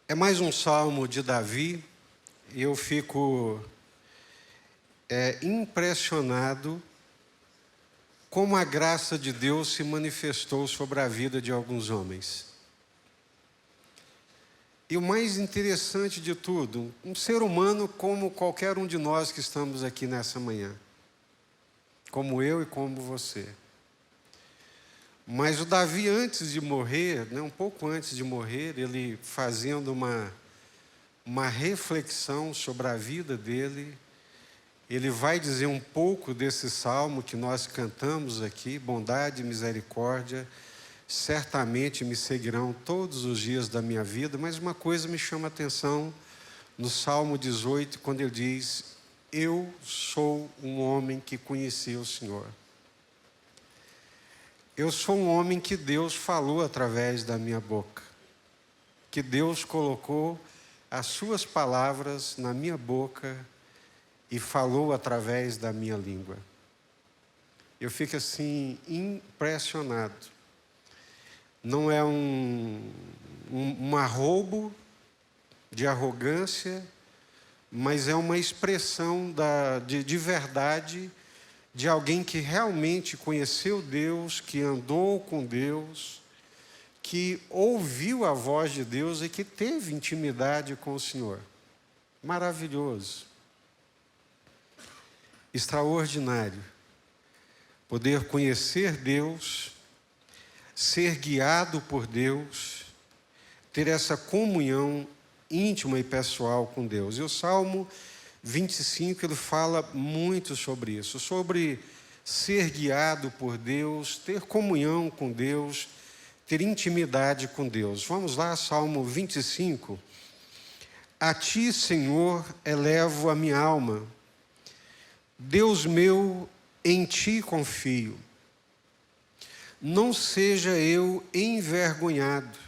É mais um salmo de Davi e eu fico impressionado como a graça de Deus se manifestou sobre a vida de alguns homens. E o mais interessante de tudo, um ser humano como qualquer um de nós que estamos aqui nessa manhã, como eu e como você. Mas o Davi, antes de morrer, um pouco antes de morrer, ele fazendo uma reflexão sobre a vida dele, ele vai dizer um pouco desse salmo que nós cantamos aqui: bondade e misericórdia certamente me seguirão todos os dias da minha vida. Mas uma coisa me chama a atenção no Salmo 18, quando ele diz: eu sou um homem que conhecia o Senhor. Eu sou um homem que Deus falou através da minha boca, que Deus colocou as suas palavras na minha boca e falou através da minha língua. Eu fico assim impressionado. Não é um arrobo de arrogância, mas é uma expressão de verdade de alguém que realmente conheceu Deus, que andou com Deus, que ouviu a voz de Deus e que teve intimidade com o Senhor. Maravilhoso. Extraordinário. Poder conhecer Deus, ser guiado por Deus, ter essa comunhão íntima e pessoal com Deus. E o Salmo 25, ele fala muito sobre isso, sobre ser guiado por Deus, ter comunhão com Deus, ter intimidade com Deus. Vamos lá, Salmo 25. A ti, Senhor, elevo a minha alma. Deus meu, em ti confio. Não seja eu envergonhado,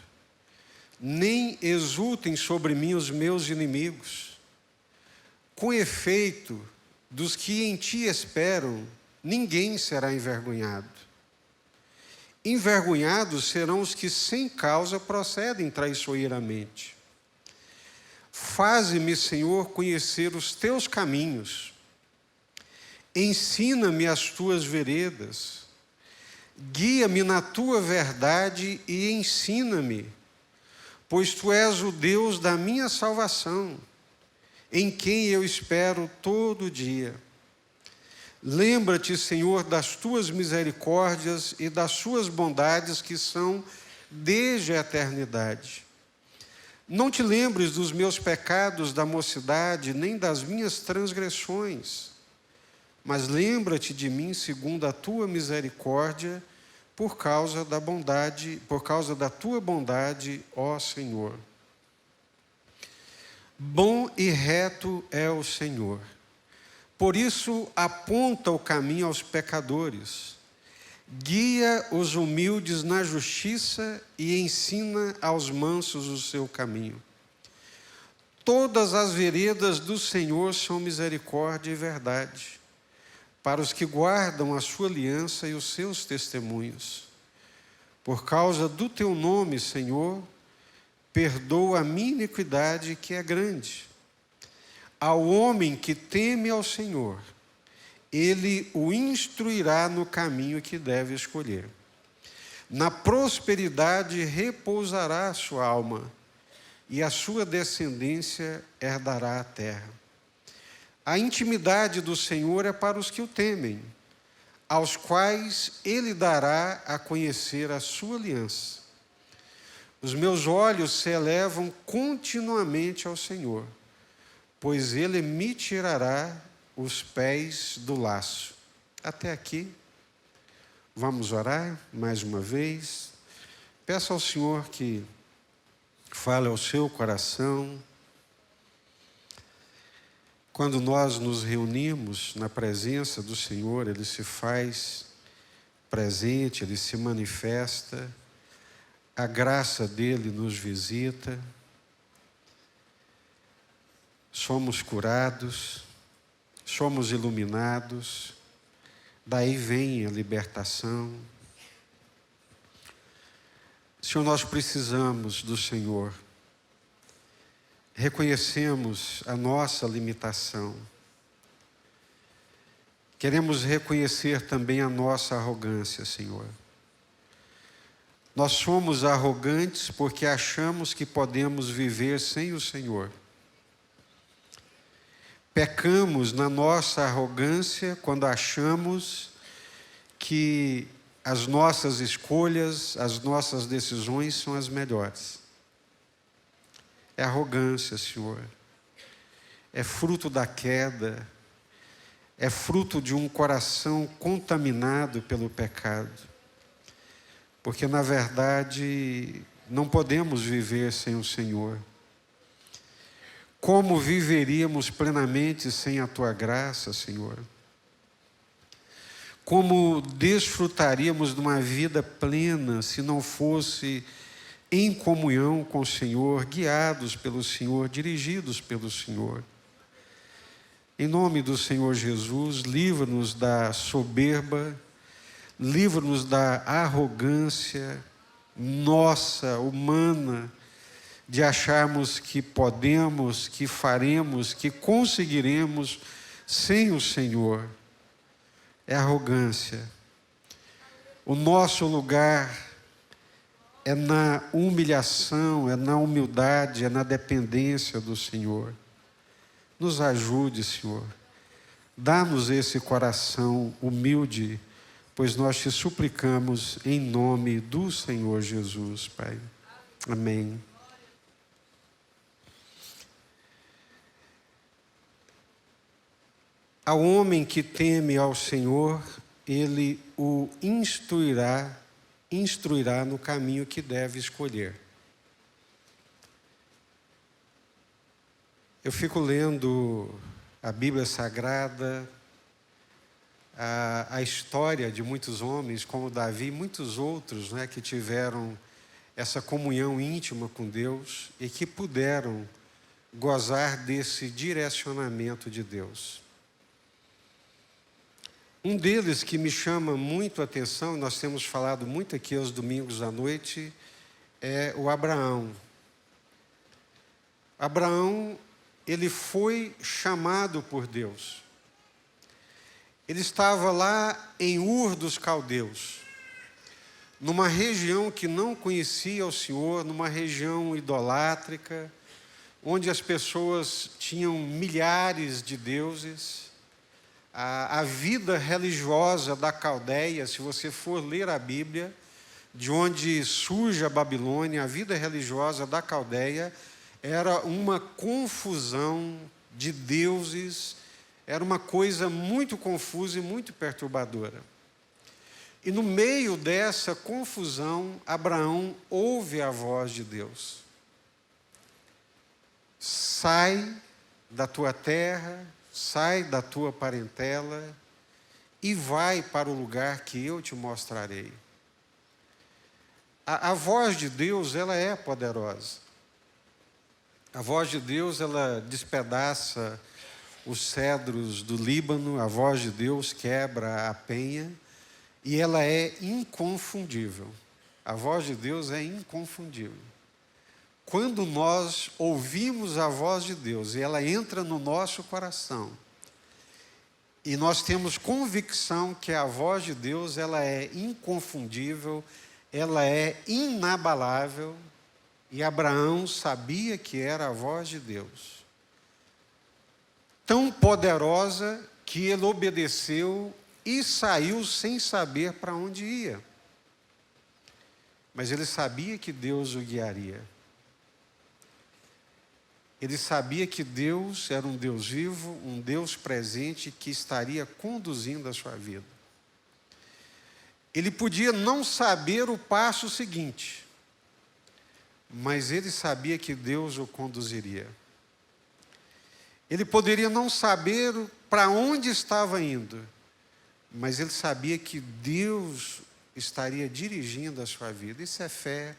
nem exultem sobre mim os meus inimigos. Com efeito, dos que em ti esperam, ninguém será envergonhado. Envergonhados serão os que sem causa procedem traiçoeiramente. Faze-me, Senhor, conhecer os teus caminhos. Ensina-me as tuas veredas. Guia-me na tua verdade e ensina-me, pois tu és o Deus da minha salvação, em quem eu espero todo dia. Lembra-te, Senhor, das tuas misericórdias e das suas bondades que são desde a eternidade. Não te lembres dos meus pecados da mocidade, nem das minhas transgressões, mas lembra-te de mim segundo a tua misericórdia, por causa da tua bondade, ó Senhor. Bom e reto é o Senhor, por isso aponta o caminho aos pecadores, guia os humildes na justiça e ensina aos mansos o seu caminho. Todas as veredas do Senhor são misericórdia e verdade, para os que guardam a sua aliança e os seus testemunhos. Por causa do teu nome, Senhor, perdoa a minha iniquidade, que é grande. Ao homem que teme ao Senhor, ele o instruirá no caminho que deve escolher. Na prosperidade repousará a sua alma, e a sua descendência herdará a terra. A intimidade do Senhor é para os que o temem, aos quais ele dará a conhecer a sua aliança. Os meus olhos se elevam continuamente ao Senhor, pois ele me tirará os pés do laço. Até aqui. Vamos orar mais uma vez. Peço ao Senhor que fale ao seu coração. Quando nós nos reunimos na presença do Senhor, Ele se faz presente, Ele se manifesta, a graça dEle nos visita, somos curados, somos iluminados, daí vem a libertação. Senhor, nós precisamos do Senhor. reconhecemos a nossa limitação. Queremos reconhecer também a nossa arrogância, Senhor. Nós somos arrogantes porque achamos que podemos viver sem o Senhor. Pecamos na nossa arrogância quando achamos que as nossas escolhas, as nossas decisões são as melhores. É arrogância, Senhor. É fruto da queda. É fruto de um coração contaminado pelo pecado. Porque, na verdade, não podemos viver sem o Senhor. Como viveríamos plenamente sem a Tua graça, Senhor? Como desfrutaríamos de uma vida plena se não fosse em comunhão com o Senhor, guiados pelo Senhor, dirigidos pelo Senhor? Em nome do Senhor Jesus, livra-nos da soberba, livra-nos da arrogância nossa, humana, de acharmos que podemos, que faremos, que conseguiremos sem o Senhor. É arrogância. O nosso lugar é na humilhação, é na humildade, é na dependência do Senhor. Nos ajude, Senhor. Dá-nos esse coração humilde, pois nós te suplicamos em nome do Senhor Jesus, Pai. Amém. Ao homem que teme ao Senhor, Ele o instruirá no caminho que deve escolher. Eu fico lendo a Bíblia Sagrada, a história de muitos homens, como Davi e muitos outros, né, que tiveram essa comunhão íntima com Deus e que puderam gozar desse direcionamento de Deus. Um deles que me chama muito a atenção, nós temos falado muito aqui aos domingos à noite, é o Abraão. Abraão, ele foi chamado por Deus. Ele estava lá em Ur dos Caldeus, numa região que não conhecia o Senhor, numa região idolátrica, onde as pessoas tinham milhares de deuses. A vida religiosa da Caldeia, se você for ler a Bíblia, de onde surge a Babilônia, a vida religiosa da Caldeia era uma confusão de deuses, era uma coisa muito confusa e muito perturbadora. E no meio dessa confusão, Abraão ouve a voz de Deus. Sai da tua terra, sai da tua parentela e vai para o lugar que eu te mostrarei. A voz de Deus, ela é poderosa. A voz de Deus, ela despedaça os cedros do Líbano, a voz de Deus quebra a penha e ela é inconfundível. A voz de Deus é inconfundível. Quando nós ouvimos a voz de Deus e ela entra no nosso coração, e nós temos convicção que a voz de Deus ela é inconfundível, ela é inabalável, e Abraão sabia que era a voz de Deus. Tão poderosa que ele obedeceu e saiu sem saber para onde ia. Mas ele sabia que Deus o guiaria. Ele sabia que Deus era um Deus vivo, um Deus presente que estaria conduzindo a sua vida. Ele podia não saber o passo seguinte, mas ele sabia que Deus o conduziria. Ele poderia não saber para onde estava indo, mas ele sabia que Deus estaria dirigindo a sua vida. Isso é fé.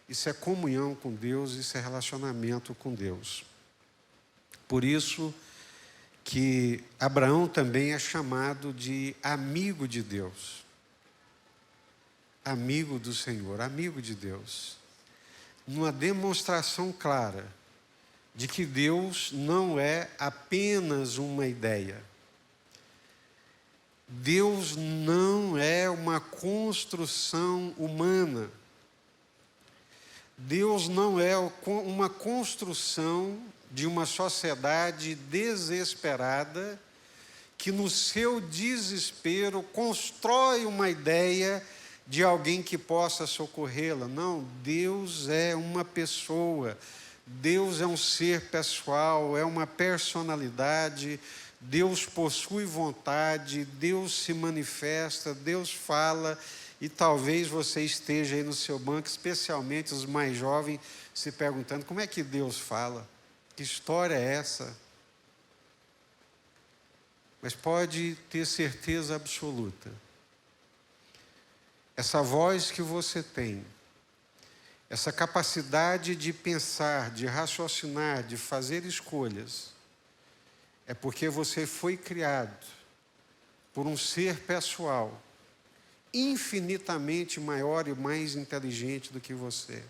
Isso é comunhão com Deus, isso é relacionamento com Deus. Por isso que Abraão também é chamado de amigo de Deus. Amigo do Senhor, amigo de Deus. Numa demonstração clara de que Deus não é apenas uma ideia. Deus não é uma construção humana. Deus não é uma construção de uma sociedade desesperada que, no seu desespero, constrói uma ideia de alguém que possa socorrê-la. Não, Deus é uma pessoa, Deus é um ser pessoal, é uma personalidade, Deus possui vontade, Deus se manifesta, Deus fala, e talvez você esteja aí no seu banco, especialmente os mais jovens, se perguntando, como é que Deus fala? Que história é essa? Mas pode ter certeza absoluta, essa voz que você tem, essa capacidade de pensar, de raciocinar, de fazer escolhas, é porque você foi criado por um ser pessoal, infinitamente maior e mais inteligente do que você.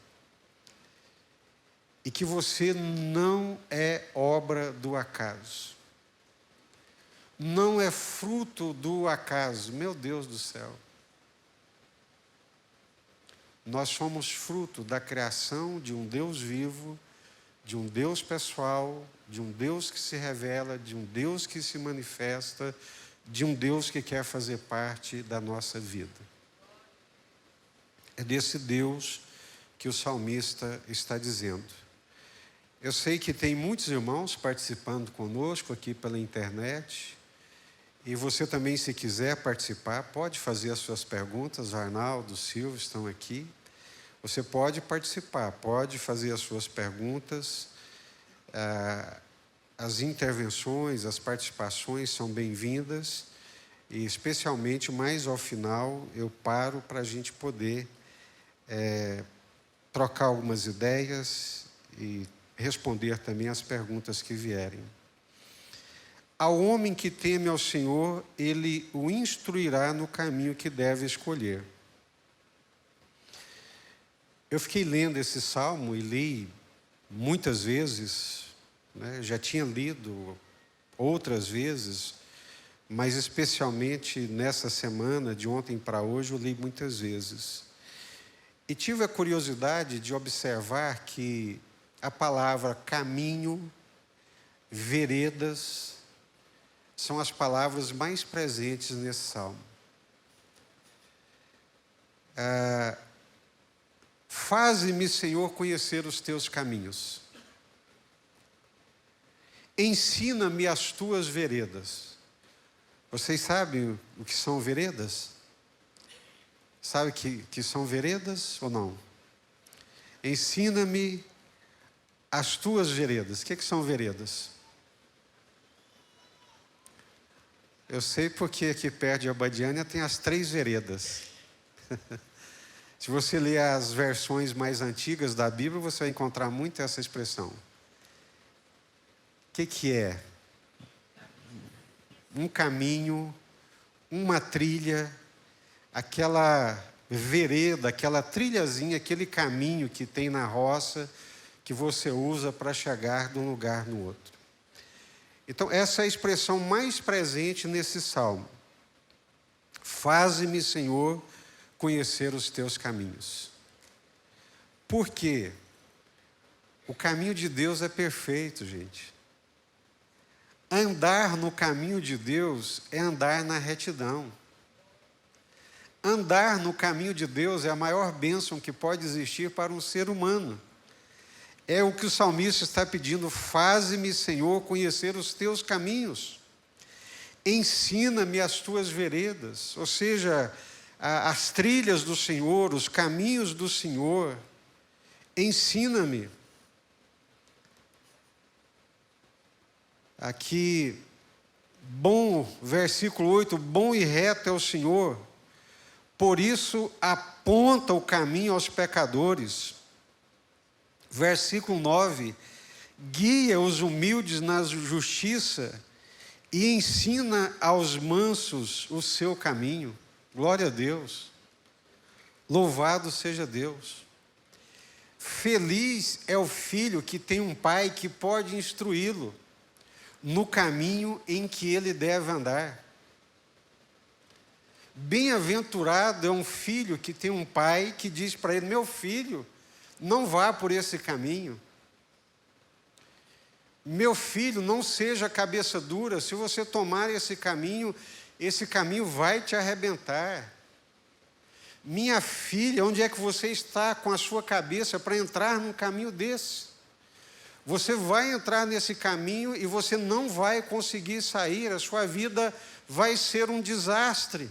E que você não é obra do acaso. Não é fruto do acaso. Meu Deus do céu. Nós somos fruto da criação de um Deus vivo, de um Deus pessoal, de um Deus que se revela, de um Deus que se manifesta, de um Deus que quer fazer parte da nossa vida. É desse Deus que o salmista está dizendo. Eu sei que tem muitos irmãos participando conosco aqui pela internet, e você também, se quiser participar, pode fazer as suas perguntas. O Arnaldo, o Silvio estão aqui. Você pode participar, pode fazer as suas perguntas. As intervenções, as participações são bem-vindas. E, especialmente, mais ao final, eu paro para a gente poder trocar algumas ideias e responder também as perguntas que vierem. Ao homem que teme ao Senhor, Ele o instruirá no caminho que deve escolher. Eu fiquei lendo esse salmo e li muitas vezes, né? Já tinha lido outras vezes, mas especialmente nessa semana, de ontem para hoje, eu li muitas vezes. E tive a curiosidade de observar que a palavra caminho, veredas, são as palavras mais presentes nesse salmo. Faze-me, Senhor, conhecer os teus caminhos. Ensina-me as tuas veredas. Vocês sabem o que são veredas? Sabe que são veredas ou não? Ensina-me as tuas veredas. O que são veredas? Eu sei porque aqui perto de Abadiânia tem as 3 veredas. Se você ler as versões mais antigas da Bíblia, você vai encontrar muito essa expressão. O que é? Um caminho, uma trilha, aquela vereda, aquela trilhazinha, aquele caminho que tem na roça, que você usa para chegar de um lugar no outro. Então, essa é a expressão mais presente nesse salmo. Faze-me, Senhor, conhecer os teus caminhos. Por quê? O caminho de Deus é perfeito, gente. Andar no caminho de Deus é andar na retidão. Andar no caminho de Deus é a maior bênção que pode existir para um ser humano. É o que o salmista está pedindo: faze-me, Senhor, conhecer os teus caminhos. Ensina-me as tuas veredas, ou seja, as trilhas do Senhor, os caminhos do Senhor. Ensina-me. Aqui, versículo 8, bom e reto é o Senhor, por isso aponta o caminho aos pecadores. Versículo 9, guia os humildes na justiça e ensina aos mansos o seu caminho. Glória a Deus. Louvado seja Deus. Feliz é o filho que tem um pai que pode instruí-lo no caminho em que ele deve andar. Bem-aventurado é um filho que tem um pai que diz para ele: meu filho, não vá por esse caminho. Meu filho, não seja cabeça dura, se você tomar esse caminho vai te arrebentar. Minha filha, onde é que você está com a sua cabeça para entrar num caminho desse? Você vai entrar nesse caminho e você não vai conseguir sair, a sua vida vai ser um desastre.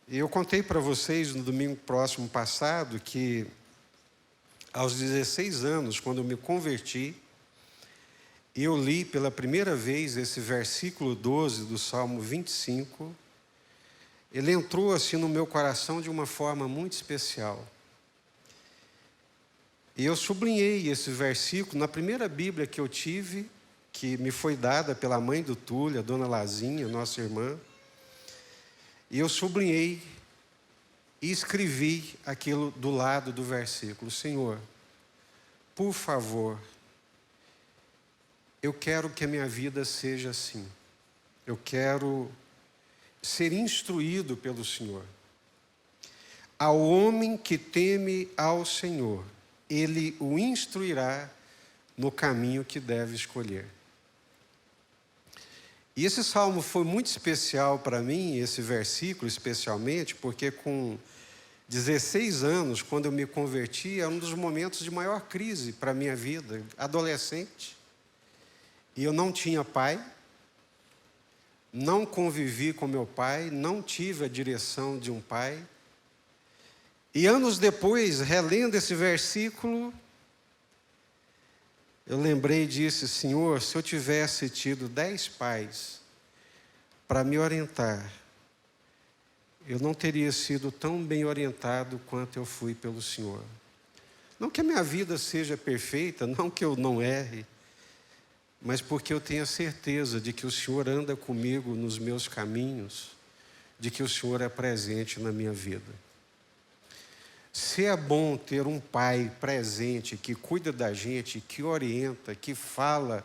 Eu contei para vocês no domingo próximo passado que, aos 16 anos, quando eu me converti, eu li pela primeira vez esse versículo 12 do Salmo 25. Ele entrou assim no meu coração de uma forma muito especial. E eu sublinhei esse versículo na primeira Bíblia que eu tive, que me foi dada pela mãe do Túlio, a dona Lazinha, nossa irmã. E eu sublinhei e escrevi aquilo do lado do versículo: Senhor, por favor, eu quero que a minha vida seja assim. Eu quero ser instruído pelo Senhor. Ao homem que teme ao Senhor, Ele o instruirá no caminho que deve escolher. E esse salmo foi muito especial para mim, esse versículo especialmente, porque com 16 anos, quando eu me converti, era um dos momentos de maior crise para a minha vida, adolescente. E eu não tinha pai, não convivi com meu pai, não tive a direção de um pai. E anos depois, relendo esse versículo, eu lembrei disso: Senhor, se eu tivesse tido 10 pais para me orientar, eu não teria sido tão bem orientado quanto eu fui pelo Senhor. Não que a minha vida seja perfeita, não que eu não erre, mas porque eu tenho a certeza de que o Senhor anda comigo nos meus caminhos, de que o Senhor é presente na minha vida. Se é bom ter um pai presente, que cuida da gente, que orienta, que fala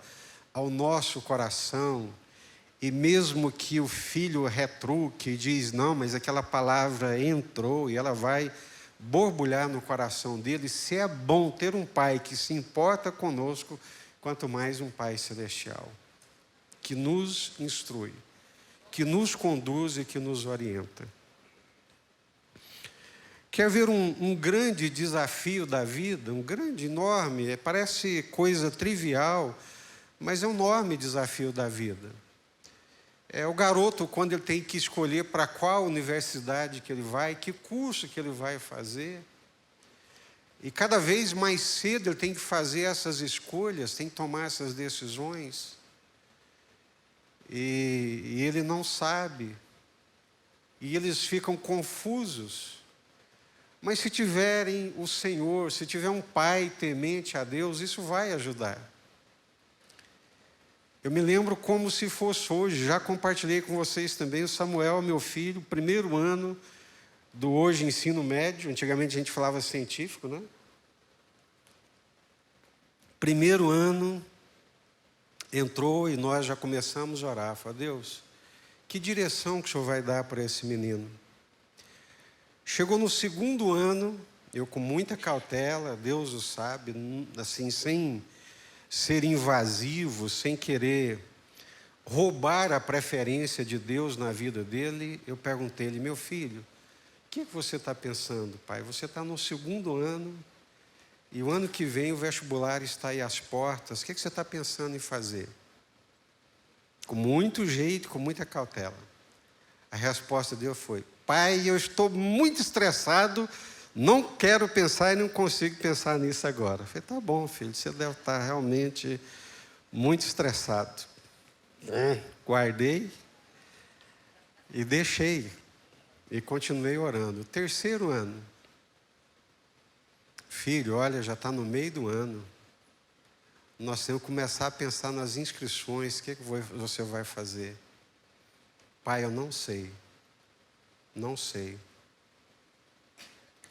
ao nosso coração, e mesmo que o filho retruque e diz: não, mas aquela palavra entrou e ela vai borbulhar no coração dele. Se é bom ter um pai que se importa conosco, quanto mais um Pai Celestial, que nos instrui, que nos conduz e que nos orienta. Quer ver um grande desafio da vida, um grande, enorme, parece coisa trivial, mas é um enorme desafio da vida. É o garoto, quando ele tem que escolher para qual universidade que ele vai, que curso que ele vai fazer. E cada vez mais cedo ele tem que fazer essas escolhas, tem que tomar essas decisões. E ele não sabe. E eles ficam confusos. Mas se tiverem o Senhor, se tiver um pai temente a Deus, isso vai ajudar. Eu me lembro como se fosse hoje, já compartilhei com vocês também, o Samuel, meu filho, primeiro ano do hoje ensino médio, antigamente a gente falava científico, né? Primeiro ano, entrou e nós já começamos a orar. Falei: Deus, que direção que o Senhor vai dar para esse menino? Chegou no segundo ano, eu com muita cautela, Deus o sabe, assim, sem ser invasivo, sem querer roubar a preferência de Deus na vida dele, eu perguntei a ele: meu filho, o que você está pensando, pai? Você está no segundo ano, e o ano que vem o vestibular está aí às portas, o que você está pensando em fazer? Com muito jeito, com muita cautela. A resposta dele foi: pai, eu estou muito estressado, não quero pensar e não consigo pensar nisso agora. Eu falei: tá bom, filho, você deve estar realmente muito estressado. Guardei e deixei, e continuei orando. Terceiro ano: filho, olha, já está no meio do ano, nós temos que começar a pensar nas inscrições, o que você vai fazer? Pai, eu não sei. Não sei.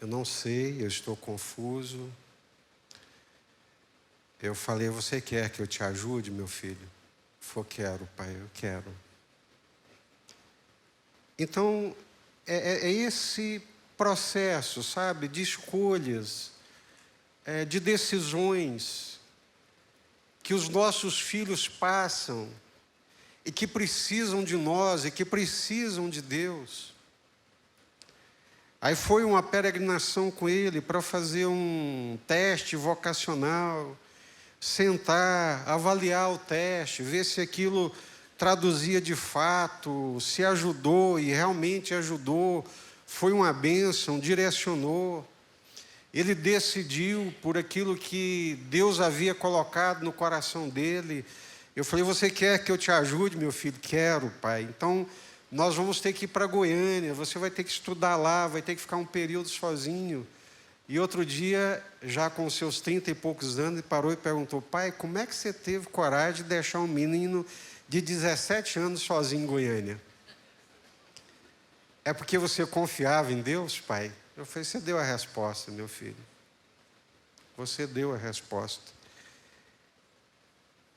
Eu não sei, eu estou confuso. Eu falei: você quer que eu te ajude, meu filho? Ele falou: quero, pai, eu quero. Então, é esse processo, sabe, de escolhas, de decisões que os nossos filhos passam e que precisam de nós e que precisam de Deus. Aí foi uma peregrinação com ele para fazer um teste vocacional, sentar, avaliar o teste, ver se aquilo traduzia de fato, se ajudou e realmente ajudou, foi uma bênção, direcionou. Ele decidiu por aquilo que Deus havia colocado no coração dele. Eu falei: você quer que eu te ajude, meu filho? Quero, pai. Então, nós vamos ter que ir para Goiânia, você vai ter que estudar lá, vai ter que ficar um período sozinho. E outro dia, já com seus 30 e poucos anos, ele parou e perguntou: pai, como é que você teve coragem de deixar um menino de 17 anos sozinho em Goiânia? É porque você confiava em Deus, pai? Eu falei: você deu a resposta, meu filho. Você deu a resposta.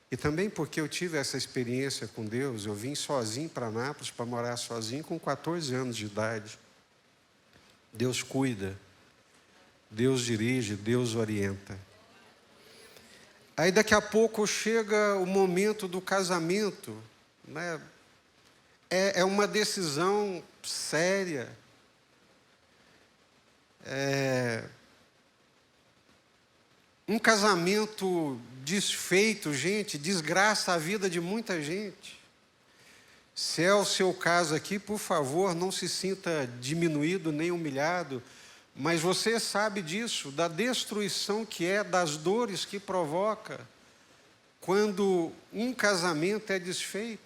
E também porque eu tive essa experiência com Deus, eu vim sozinho para Anápolis, para morar sozinho com 14 anos de idade. Deus cuida, Deus dirige, Deus orienta. Aí daqui a pouco chega o momento do casamento, né? É uma decisão séria. Um casamento desfeito, gente, desgraça a vida de muita gente. Se é o seu caso aqui, por favor, não se sinta diminuído nem humilhado, mas você sabe disso, da destruição que é, das dores que provoca quando um casamento é desfeito.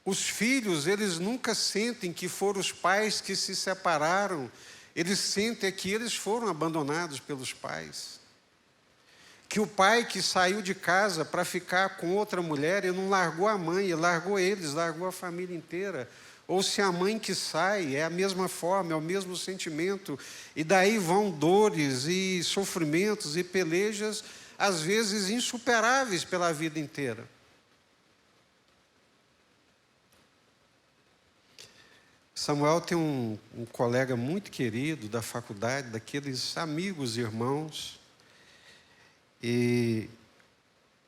Os filhos, eles nunca sentem que foram os pais que se separaram, eles sentem que eles foram abandonados pelos pais. Que o pai que saiu de casa para ficar com outra mulher, ele não largou a mãe, ele largou eles, largou a família inteira. Ou se a mãe que sai, é a mesma forma, é o mesmo sentimento. E daí vão dores e sofrimentos e pelejas, às vezes insuperáveis pela vida inteira. Samuel tem um colega muito querido da faculdade, daqueles amigos, irmãos, e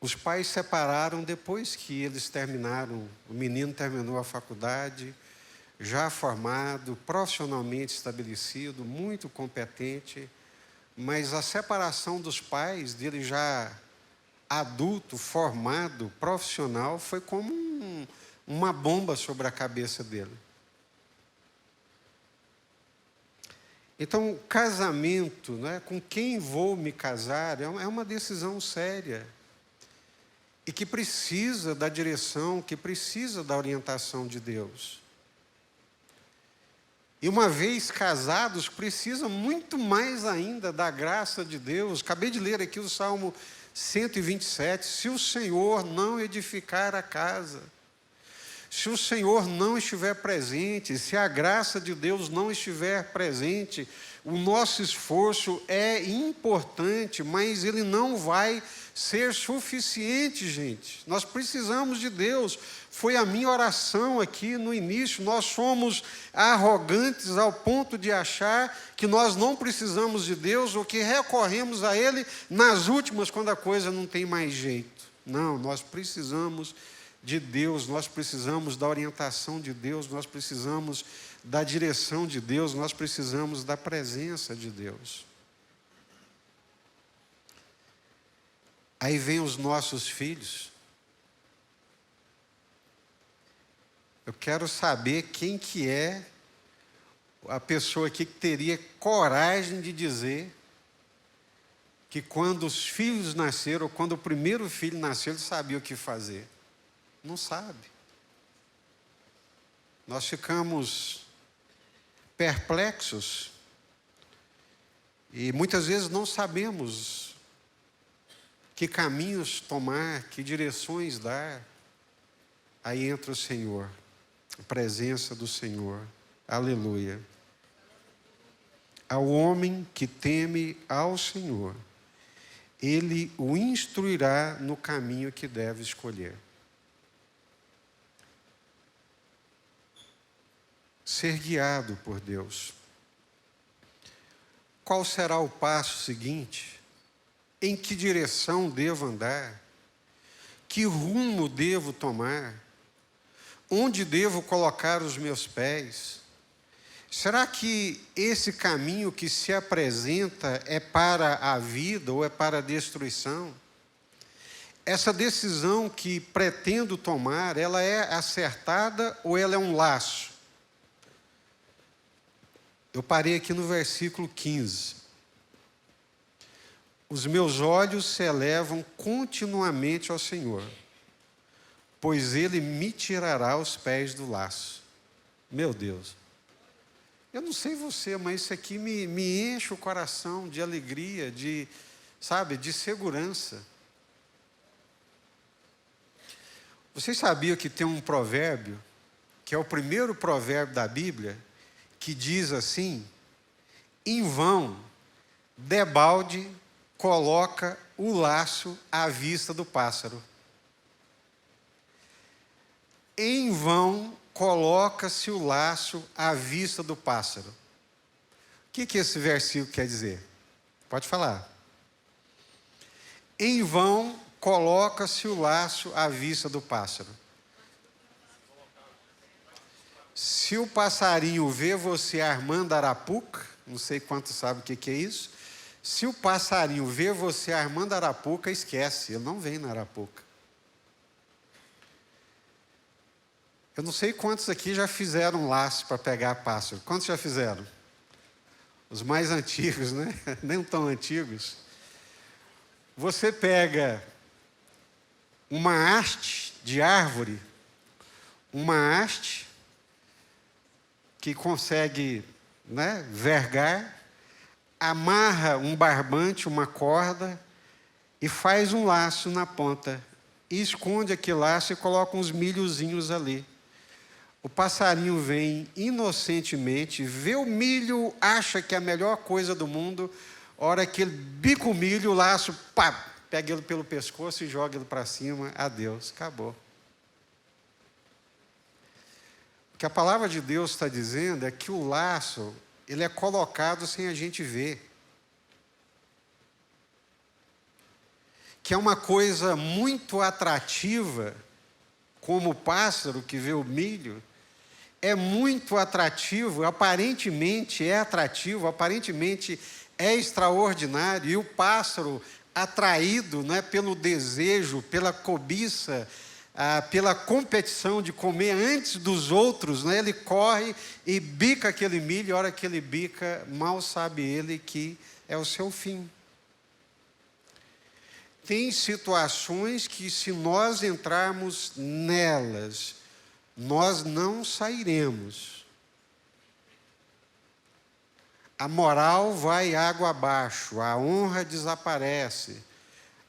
os pais separaram depois que eles terminaram, o menino terminou a faculdade, já formado, profissionalmente estabelecido, muito competente, mas a separação dos pais, dele já adulto, formado, profissional, foi como uma bomba sobre a cabeça dele. Então, o casamento, né, com quem vou me casar, é uma decisão séria. E que precisa da direção, que precisa da orientação de Deus. E uma vez casados, precisa muito mais ainda da graça de Deus. Acabei de ler aqui o Salmo 127. Se o Senhor não edificar a casa, se o Senhor não estiver presente, se a graça de Deus não estiver presente, o nosso esforço é importante, mas ele não vai ser suficiente, gente. Nós precisamos de Deus. Foi a minha oração aqui no início. Nós somos arrogantes ao ponto de achar que nós não precisamos de Deus ou que recorremos a Ele nas últimas, quando a coisa não tem mais jeito. Não, nós precisamos de Deus, nós precisamos da orientação de Deus, nós precisamos da direção de Deus, nós precisamos da presença de Deus. Aí vem os nossos filhos. Eu quero saber quem que é a pessoa aqui que teria coragem de dizer que quando os filhos nasceram, ou quando o primeiro filho nasceu, ele sabia o que fazer. Não sabe. Nós ficamos perplexos e muitas vezes não sabemos que caminhos tomar, que direções dar. Aí entra o Senhor, a presença do Senhor. Aleluia. Ao homem que teme ao Senhor, Ele o instruirá no caminho que deve escolher. Ser guiado por Deus. Qual será o passo seguinte? Em que direção devo andar? Que rumo devo tomar? Onde devo colocar os meus pés? Será que esse caminho que se apresenta é para a vida ou é para a destruição? Essa decisão que pretendo tomar, ela é acertada ou ela é um laço? Eu parei aqui no versículo 15. Os meus olhos se elevam continuamente ao Senhor, pois Ele me tirará os pés do laço. Meu Deus. Eu não sei você, mas isso aqui me enche o coração de alegria, de segurança. Vocês sabiam que tem um provérbio, que é o primeiro provérbio da Bíblia, que diz assim: em vão, debalde coloca o laço à vista do pássaro. Em vão coloca-se o laço à vista do pássaro. O que esse versículo quer dizer? Pode falar. Em vão coloca-se o laço à vista do pássaro. Se o passarinho vê você armando arapuca, não sei quantos sabem o que é isso. Se o passarinho vê você armando arapuca, esquece, ele não vem na arapuca. Eu não sei quantos aqui já fizeram laço para pegar pássaro. Quantos já fizeram? Os mais antigos, né? Nem tão antigos. Você pega uma haste de árvore, uma haste que consegue, vergar, amarra um barbante, uma corda, e faz um laço na ponta. E esconde aquele laço e coloca uns milhozinhos ali. O passarinho vem inocentemente, vê o milho, acha que é a melhor coisa do mundo, hora que ele bica o milho, o laço, pá, pega ele pelo pescoço e joga ele para cima. Adeus, acabou. O que a palavra de Deus está dizendo é que o laço, ele é colocado sem a gente ver. Que é uma coisa muito atrativa, como o pássaro que vê o milho, é muito atrativo, aparentemente é extraordinário, e o pássaro, atraído pelo desejo, pela cobiça, pela competição de comer antes dos outros, ele corre e bica aquele milho, e a hora que ele bica, mal sabe ele que é o seu fim. Tem situações que, se nós entrarmos nelas, nós não sairemos. A moral vai água abaixo, a honra desaparece,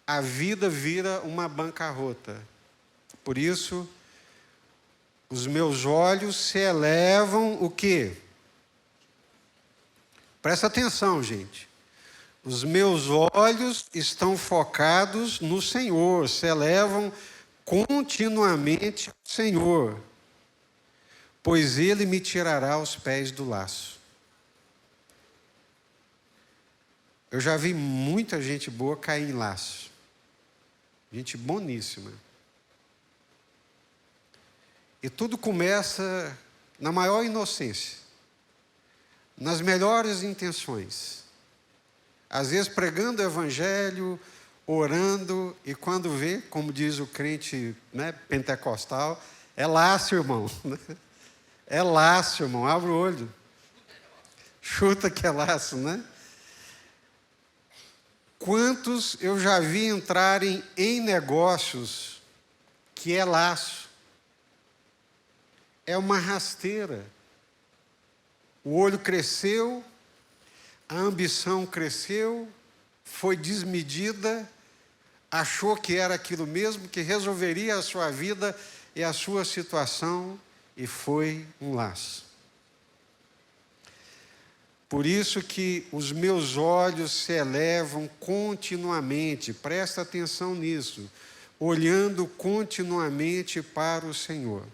a vida vira uma bancarrota. Por isso, os meus olhos se elevam o quê? Presta atenção, gente. Os meus olhos estão focados no Senhor, se elevam continuamente ao Senhor, pois Ele me tirará os pés do laço. Eu já vi muita gente boa cair em laço. Gente boníssima. E tudo começa na maior inocência, nas melhores intenções. Às vezes pregando o evangelho, orando, e quando vê, como diz o crente pentecostal, é laço, irmão. É laço, irmão, abre o olho. Chuta que é laço, né? Quantos eu já vi entrarem em negócios que é laço? É uma rasteira. O olho cresceu, a ambição cresceu, foi desmedida, achou que era aquilo mesmo, que resolveria a sua vida e a sua situação, e foi um laço. Por isso que os meus olhos se elevam continuamente, presta atenção nisso, olhando continuamente para o Senhor.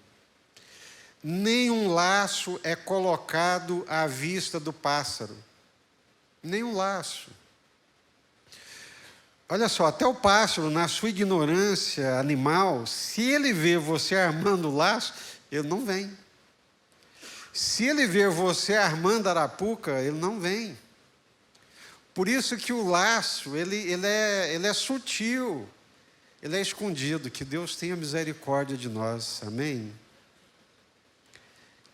Nenhum laço é colocado à vista do pássaro. Nenhum laço. Olha só, até o pássaro, na sua ignorância animal, se ele vê você armando o laço, ele não vem. Se ele vê você armando arapuca, ele não vem. Por isso que o laço, ele é sutil, ele é escondido. Que Deus tenha misericórdia de nós, amém?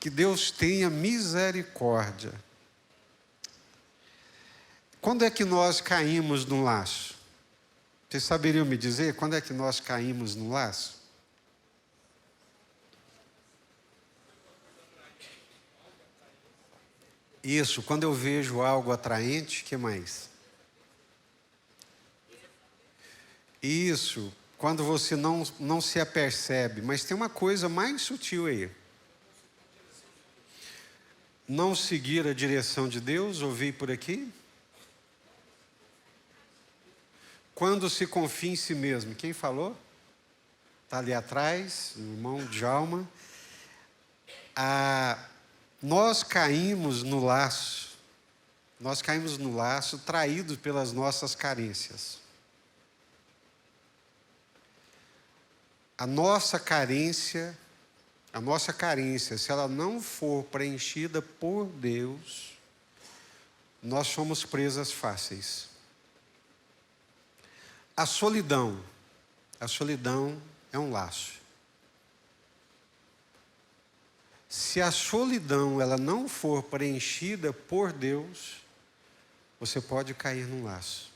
Que Deus tenha misericórdia. Quando é que nós caímos no laço? Vocês saberiam me dizer quando é que nós caímos no laço? Isso, quando eu vejo algo atraente, o que mais? Isso, quando você não se apercebe. Mas tem uma coisa mais sutil aí. Não seguir a direção de Deus, ouvi por aqui. Quando se confia em si mesmo. Quem falou? Está ali atrás, o irmão Djalma. Nós caímos no laço. Nós caímos no laço traídos pelas nossas carências. A nossa carência, se ela não for preenchida por Deus, nós somos presas fáceis. A solidão é um laço. Se a solidão ela não for preenchida por Deus, você pode cair num laço.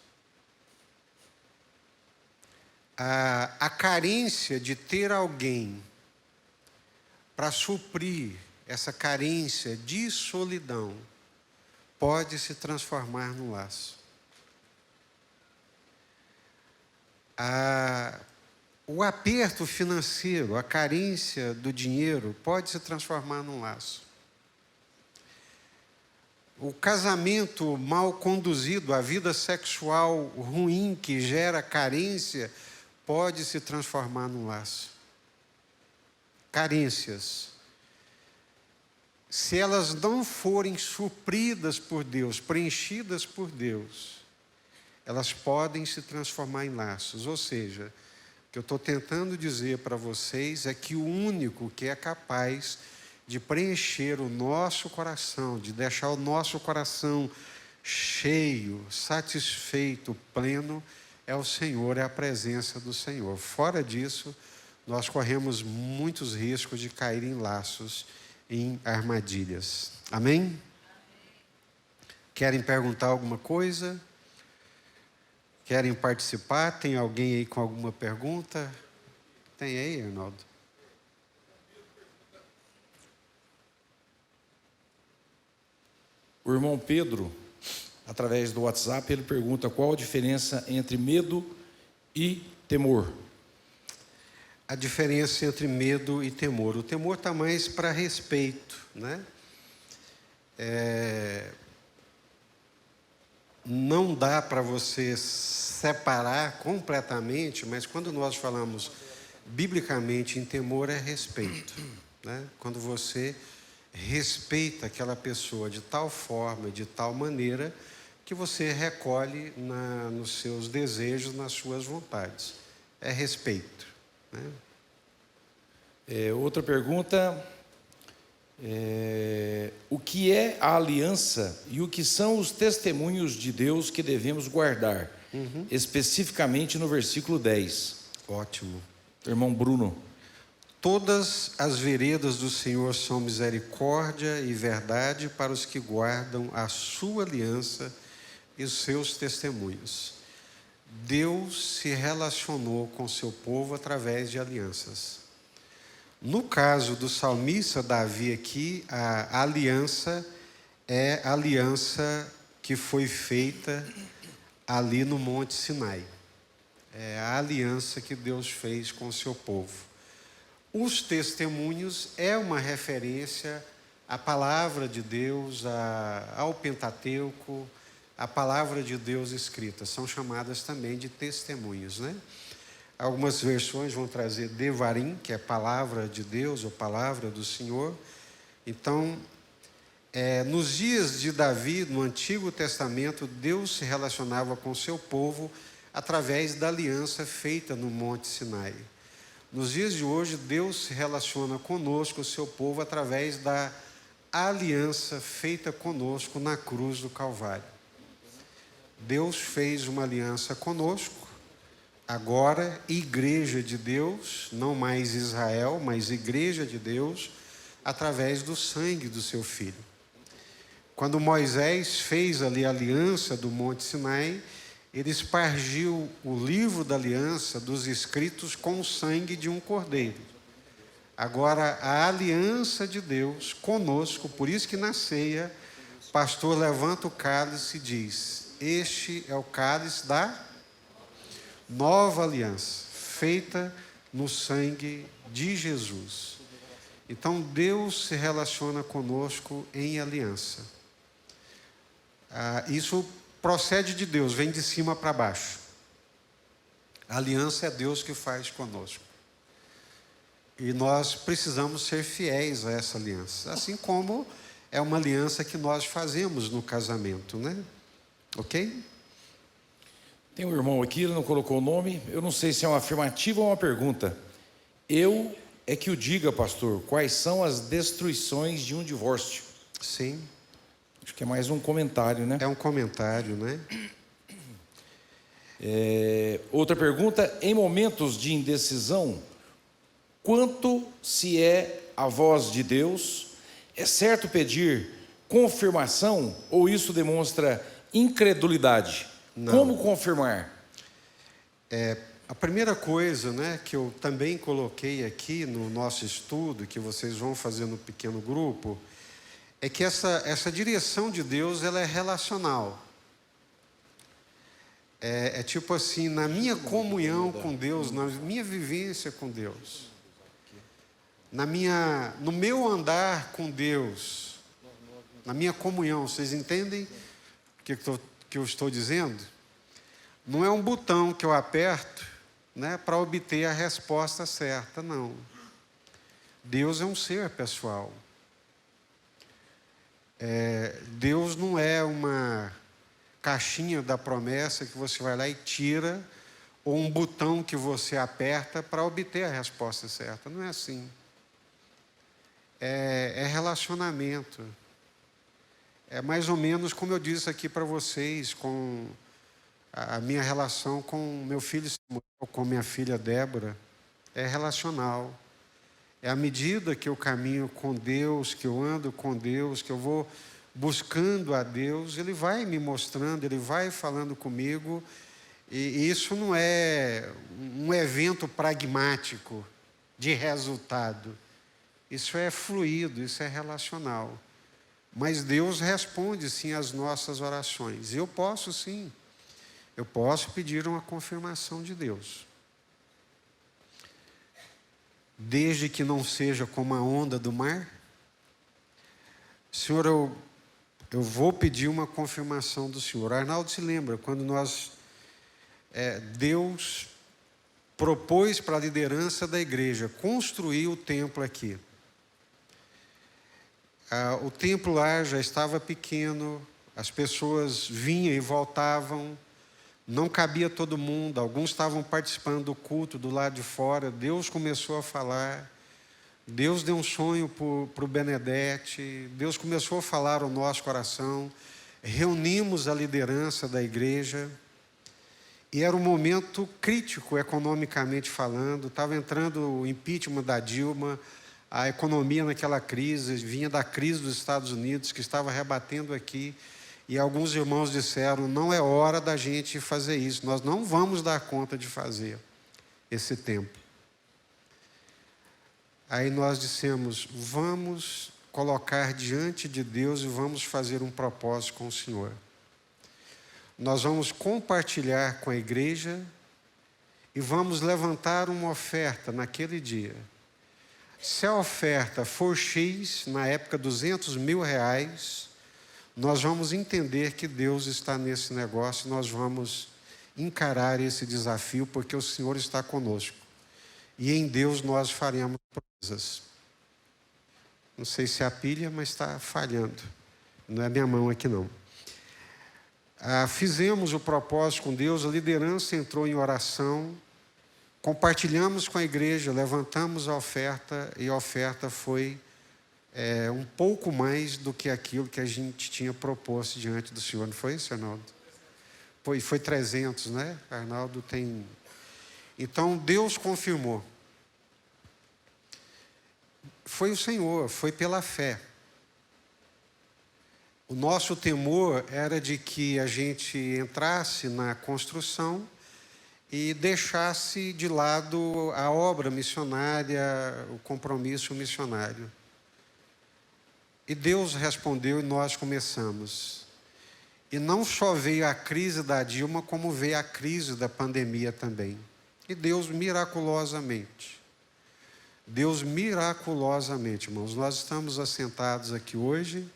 A carência de ter alguém para suprir essa carência de solidão pode se transformar num laço. O aperto financeiro, a carência do dinheiro pode se transformar num laço. O casamento mal conduzido, a vida sexual ruim que gera carência, pode se transformar num laço. Carências. Se elas não forem supridas por Deus, preenchidas por Deus, elas podem se transformar em laços. Ou seja, o que eu estou tentando dizer para vocês é que o único que é capaz de preencher o nosso coração, de deixar o nosso coração cheio, satisfeito, pleno, é o Senhor, é a presença do Senhor. Fora disso, nós corremos muitos riscos de cair em laços, em armadilhas. Amém? Querem perguntar alguma coisa? Querem participar? Tem alguém aí com alguma pergunta? Tem aí, Arnaldo? O irmão Pedro, através do WhatsApp, ele pergunta qual a diferença entre medo e temor. A diferença entre medo e temor. O temor está mais para respeito, né? Não dá para você separar completamente, mas quando nós falamos biblicamente em temor é respeito, né? Quando você respeita aquela pessoa de tal forma, de tal maneira, que você recolhe nos seus desejos, nas suas vontades. É respeito, né? Outra pergunta, o que é a aliança e o que são os testemunhos de Deus que devemos guardar? Especificamente no versículo 10. Ótimo. Irmão Bruno. Todas as veredas do Senhor são misericórdia e verdade para os que guardam a sua aliança e os seus testemunhos. Deus se relacionou com seu povo através de alianças. No caso do salmista Davi aqui, a aliança é a aliança que foi feita ali no Monte Sinai. É a aliança que Deus fez com o seu povo. Os testemunhos é uma referência a palavra de Deus, ao Pentateuco, a palavra de Deus escrita. São chamadas também de testemunhos, né? Algumas versões vão trazer Devarim, que é palavra de Deus ou palavra do Senhor. Então, nos dias de Davi, no Antigo Testamento, Deus se relacionava com o seu povo através da aliança feita no Monte Sinai. Nos dias de hoje, Deus se relaciona conosco, o seu povo, através da aliança feita conosco na cruz do Calvário. Deus fez uma aliança conosco, agora Igreja de Deus, não mais Israel, mas Igreja de Deus, através do sangue do seu Filho. Quando Moisés fez ali a aliança do Monte Sinai, ele espargiu o livro da aliança dos escritos com o sangue de um cordeiro. Agora, a aliança de Deus conosco, por isso que na ceia, o pastor levanta o cálice e diz: este é o cálice da nova aliança, feita no sangue de Jesus. Então, Deus se relaciona conosco em aliança. Isso procede de Deus, vem de cima para baixo. A aliança é Deus que faz conosco. E nós precisamos ser fiéis a essa aliança. Assim como é uma aliança que nós fazemos no casamento, né? Ok? Tem um irmão aqui, ele não colocou o nome. Eu não sei se é uma afirmativa ou uma pergunta. Eu é que o diga, pastor, quais são as destruições de um divórcio? Sim. Acho que é mais um comentário, né? É um comentário, né? Outra pergunta: em momentos de indecisão, quanto se é a voz de Deus, é certo pedir confirmação ou isso demonstra incredulidade? Não. Como confirmar? A primeira coisa, né, que eu também coloquei aqui no nosso estudo, que vocês vão fazer no pequeno grupo, é que essa direção de Deus, ela é relacional. É tipo assim, na minha comunhão com Deus, na minha vivência com Deus, no meu andar com Deus, na minha comunhão, vocês entendem o que eu estou dizendo? Não é um botão que eu aperto, né, para obter a resposta certa, não. Deus é um ser pessoal. Deus não é uma caixinha da promessa que você vai lá e tira, ou um botão que você aperta para obter a resposta certa. Não é assim. É relacionamento. É mais ou menos como eu disse aqui para vocês, com a minha relação com meu filho Samuel, com minha filha Débora. É relacional. É à medida que eu caminho com Deus, que eu ando com Deus, que eu vou buscando a Deus, Ele vai me mostrando, Ele vai falando comigo. E isso não é um evento pragmático de resultado. Isso é fluido, isso é relacional. Mas Deus responde sim às nossas orações. E eu posso sim. Eu posso pedir uma confirmação de Deus. Desde que não seja como a onda do mar. Senhor, eu vou pedir uma confirmação do Senhor. Arnaldo se lembra, quando Deus propôs para a liderança da igreja construir o templo aqui. O templo lá já estava pequeno, as pessoas vinham e voltavam, não cabia todo mundo, alguns estavam participando do culto do lado de fora. Deus começou a falar, Deus deu um sonho para o Benedete, Deus começou a falar ao nosso coração, reunimos a liderança da igreja, e era um momento crítico economicamente falando, estava entrando o impeachment da Dilma, a economia naquela crise, vinha da crise dos Estados Unidos, que estava rebatendo aqui, e alguns irmãos disseram, não é hora da gente fazer isso, nós não vamos dar conta de fazer esse templo. Aí nós dissemos, vamos colocar diante de Deus e vamos fazer um propósito com o Senhor. Nós vamos compartilhar com a igreja e vamos levantar uma oferta naquele dia. Se a oferta for X, na época R$ 200.000, nós vamos entender que Deus está nesse negócio, nós vamos encarar esse desafio, porque o Senhor está conosco. E em Deus nós faremos proezas. Não sei se é a pilha, mas está falhando. Não é minha mão aqui, não. Fizemos o propósito com Deus, a liderança entrou em oração, compartilhamos com a igreja, levantamos a oferta, e a oferta foi um pouco mais do que aquilo que a gente tinha proposto diante do Senhor. Não foi isso, Arnaldo? Foi 300, né? Arnaldo tem... Então, Deus confirmou. Foi o Senhor, foi pela fé. O nosso temor era de que a gente entrasse na construção e deixasse de lado a obra missionária, o compromisso missionário. E Deus respondeu e nós começamos. E não só veio a crise da Dilma, como veio a crise da pandemia também. E Deus miraculosamente, irmãos, nós estamos assentados aqui hoje,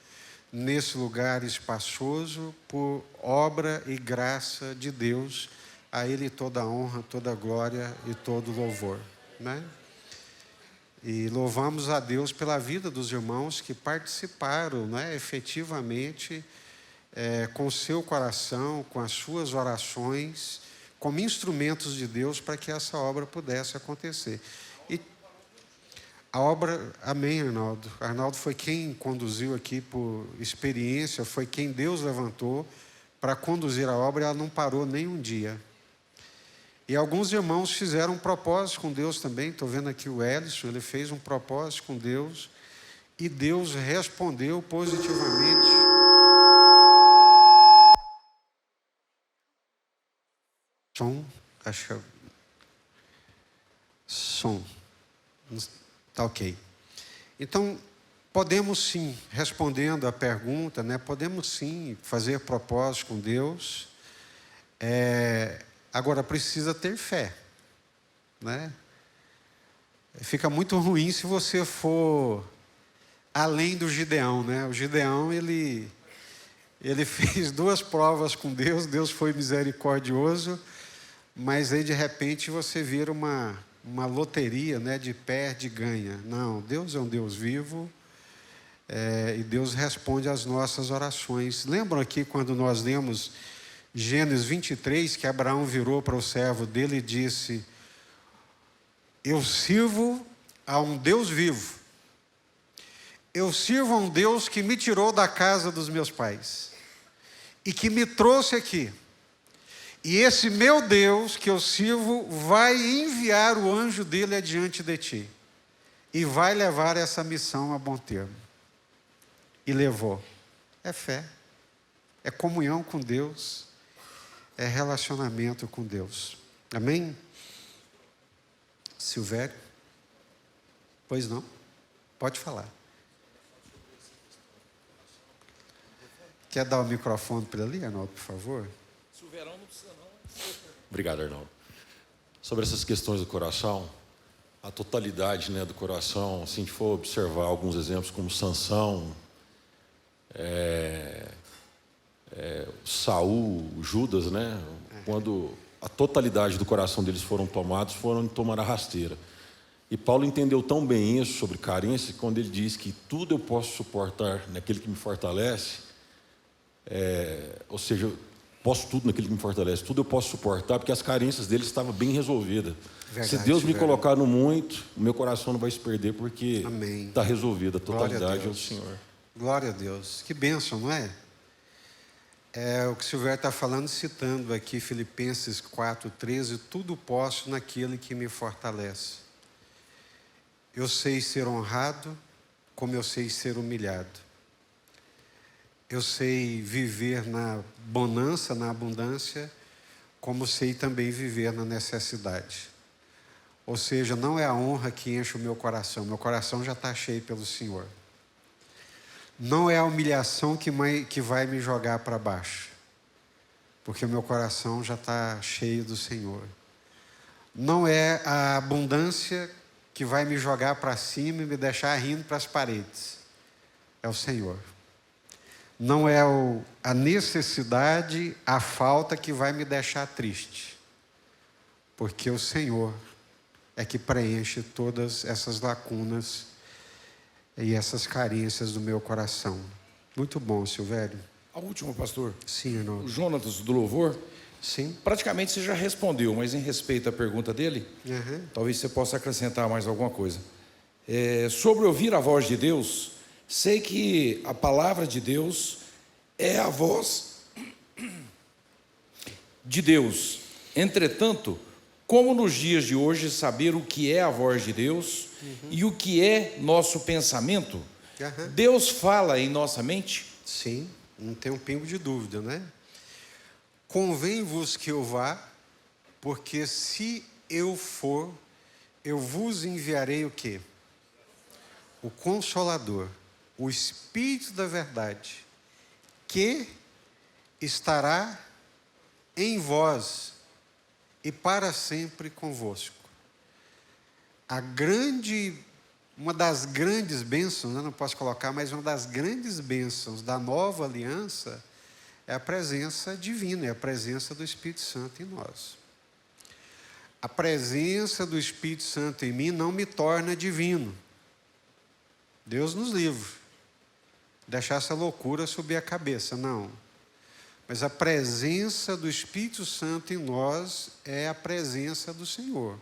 nesse lugar espaçoso, por obra e graça de Deus, a Ele toda a honra, toda a glória e todo o louvor, né? E louvamos a Deus pela vida dos irmãos que participaram, né, efetivamente, com o seu coração, com as suas orações, como instrumentos de Deus para que essa obra pudesse acontecer. E a obra, amém, Arnaldo. Arnaldo foi quem conduziu aqui por experiência, foi quem Deus levantou para conduzir a obra, e ela não parou nem um dia. E alguns irmãos fizeram um propósito com Deus também. Estou vendo aqui o Ellison, ele fez um propósito com Deus, e Deus respondeu positivamente. Som. Está ok. Então, podemos sim, respondendo à pergunta, né, podemos sim fazer propósito com Deus. Agora, precisa ter fé, né? Fica muito ruim se você for além do Gideão, né? O Gideão, ele fez 2 provas com Deus, Deus foi misericordioso, mas aí de repente você vira uma loteria, né, de perde e ganha. Não, Deus é um Deus vivo, e Deus responde às nossas orações. Lembram aqui quando nós lemos Gênesis 23, que Abraão virou para o servo dele e disse: eu sirvo a um Deus vivo, eu sirvo a um Deus que me tirou da casa dos meus pais e que me trouxe aqui. E esse meu Deus que eu sirvo vai enviar o anjo dele adiante de ti e vai levar essa missão a bom termo. E levou. É fé, é comunhão com Deus, é relacionamento com Deus. Amém? Silvério? Pois não? Pode falar. Quer dar o microfone para ele, Arnaldo, por favor? Silveirão não precisa não. Obrigado, Arnaldo. Sobre essas questões do coração, a totalidade, né, do coração, se a gente for observar alguns exemplos como Sansão, Saul, Judas, né? Quando a totalidade do coração deles foram tomados, foram tomar a rasteira. E Paulo entendeu tão bem isso sobre carência, quando ele diz que tudo eu posso suportar naquele que me fortalece, ou seja, posso tudo naquele que me fortalece, tudo eu posso suportar, porque as carências deles estavam bem resolvidas. Verdade, se Deus me colocar no muito, o meu coração não vai se perder, porque está resolvida a totalidade ao Senhor. Glória a Deus. Que bênção, não é? É o que o Silvério está falando, citando aqui Filipenses 4,13, tudo posso naquele que me fortalece. Eu sei ser honrado, como eu sei ser humilhado. Eu sei viver na bonança, na abundância, como sei também viver na necessidade. Ou seja, não é a honra que enche o meu coração já está cheio pelo Senhor. Não é a humilhação que vai me jogar para baixo, porque o meu coração já está cheio do Senhor. Não é a abundância que vai me jogar para cima e me deixar rindo para as paredes. É o Senhor. Não é a necessidade, a falta que vai me deixar triste. Porque o Senhor é que preenche todas essas lacunas e essas carências do meu coração. Muito bom, Silvério. A última, pastor. Sim, O irmão. Jonatas do Louvor, Sim. praticamente você já respondeu, mas em respeito à pergunta dele, Uhum. talvez você possa acrescentar mais alguma coisa. Sobre ouvir a voz de Deus, sei que a palavra de Deus é a voz de Deus. Entretanto, como nos dias de hoje saber o que é a voz de Deus e o que é nosso pensamento? Uhum. Deus fala em nossa mente? Sim, não tem um pingo de dúvida, né? Convém-vos que eu vá, porque se eu for, eu vos enviarei o quê? O Consolador, o Espírito da verdade, que estará em vós e para sempre convosco. Uma das grandes bênçãos, né, não posso colocar, mas uma das grandes bênçãos da nova aliança é a presença divina, é a presença do Espírito Santo em nós. A presença do Espírito Santo em mim não me torna divino. Deus nos livre. Deixar essa loucura subir a cabeça, não. Mas a presença do Espírito Santo em nós é a presença do Senhor.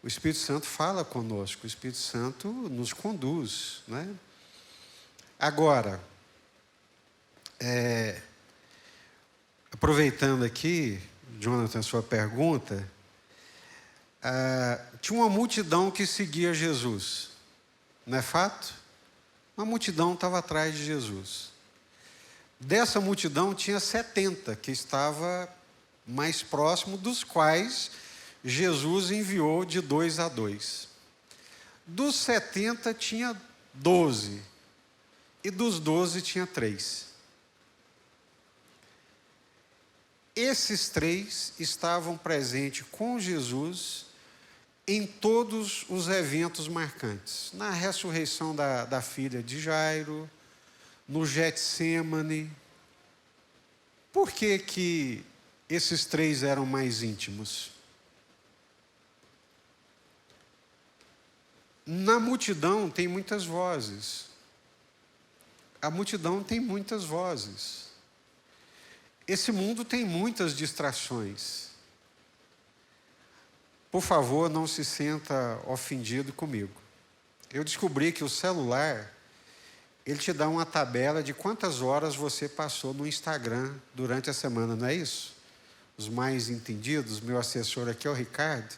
O Espírito Santo fala conosco, o Espírito Santo nos conduz, né? Agora, aproveitando aqui, Jonathan, sua pergunta, tinha uma multidão que seguia Jesus, não é fato? Uma multidão estava atrás de Jesus. Dessa multidão tinha 70 que estava mais próximo, dos quais Jesus enviou de 2 a 2. Dos 70 tinha 12, e dos 12 tinha 3. Esses 3 estavam presentes com Jesus em todos os eventos marcantes. Na ressurreição da filha de Jairo, no Getsêmani. Por que esses 3 eram mais íntimos? Na multidão tem muitas vozes. A multidão tem muitas vozes. Esse mundo tem muitas distrações. Por favor, não se sinta ofendido comigo. Eu descobri que o celular, ele te dá uma tabela de quantas horas você passou no Instagram durante a semana, não é isso? Os mais entendidos, meu assessor aqui é o Ricardo.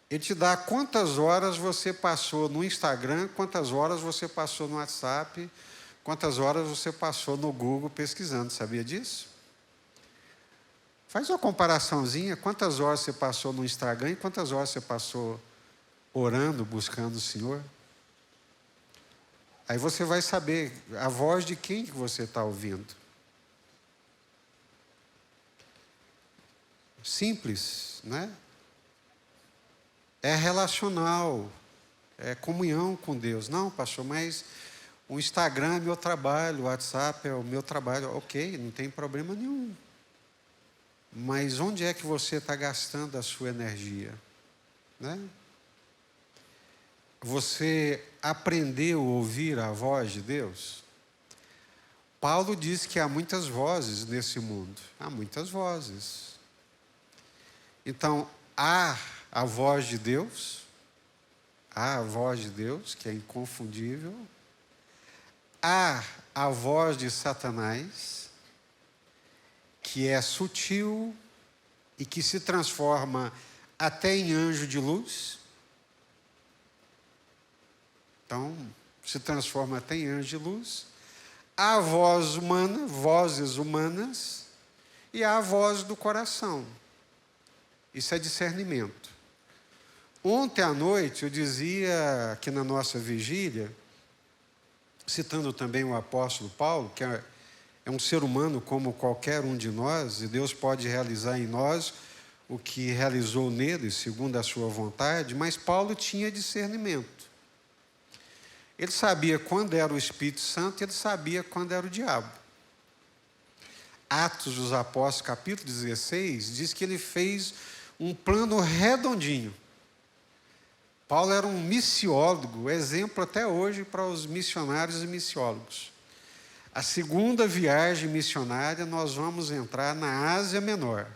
Ele te dá quantas horas você passou no Instagram, quantas horas você passou no WhatsApp, quantas horas você passou no Google pesquisando. Sabia disso? Faz uma comparaçãozinha, quantas horas você passou no Instagram e quantas horas você passou orando, buscando o Senhor. Aí você vai saber a voz de quem que você está ouvindo. Simples, né? É relacional, é comunhão com Deus. Não, pastor, mas o Instagram é meu trabalho, o WhatsApp é o meu trabalho. Ok, não tem problema nenhum. Mas onde é que você está gastando a sua energia? Né? Você aprendeu a ouvir a voz de Deus? Paulo diz que há muitas vozes nesse mundo. Há muitas vozes. Então, há a voz de Deus, que é inconfundível. Há a voz de Satanás, que é sutil e que se transforma até em anjo de luz. Então, se transforma até em anjo de luz. Há a voz humana, vozes humanas, e há a voz do coração. Isso é discernimento. Ontem à noite eu dizia aqui na nossa vigília, citando também o apóstolo Paulo, que é um ser humano como qualquer um de nós, e Deus pode realizar em nós o que realizou nele, segundo a sua vontade, mas Paulo tinha discernimento. Ele sabia quando era o Espírito Santo, ele sabia quando era o diabo. Atos dos Apóstolos, capítulo 16, diz que ele fez um plano redondinho. Paulo era um missiólogo, exemplo até hoje para os missionários e missiólogos. A segunda viagem missionária, nós vamos entrar na Ásia Menor,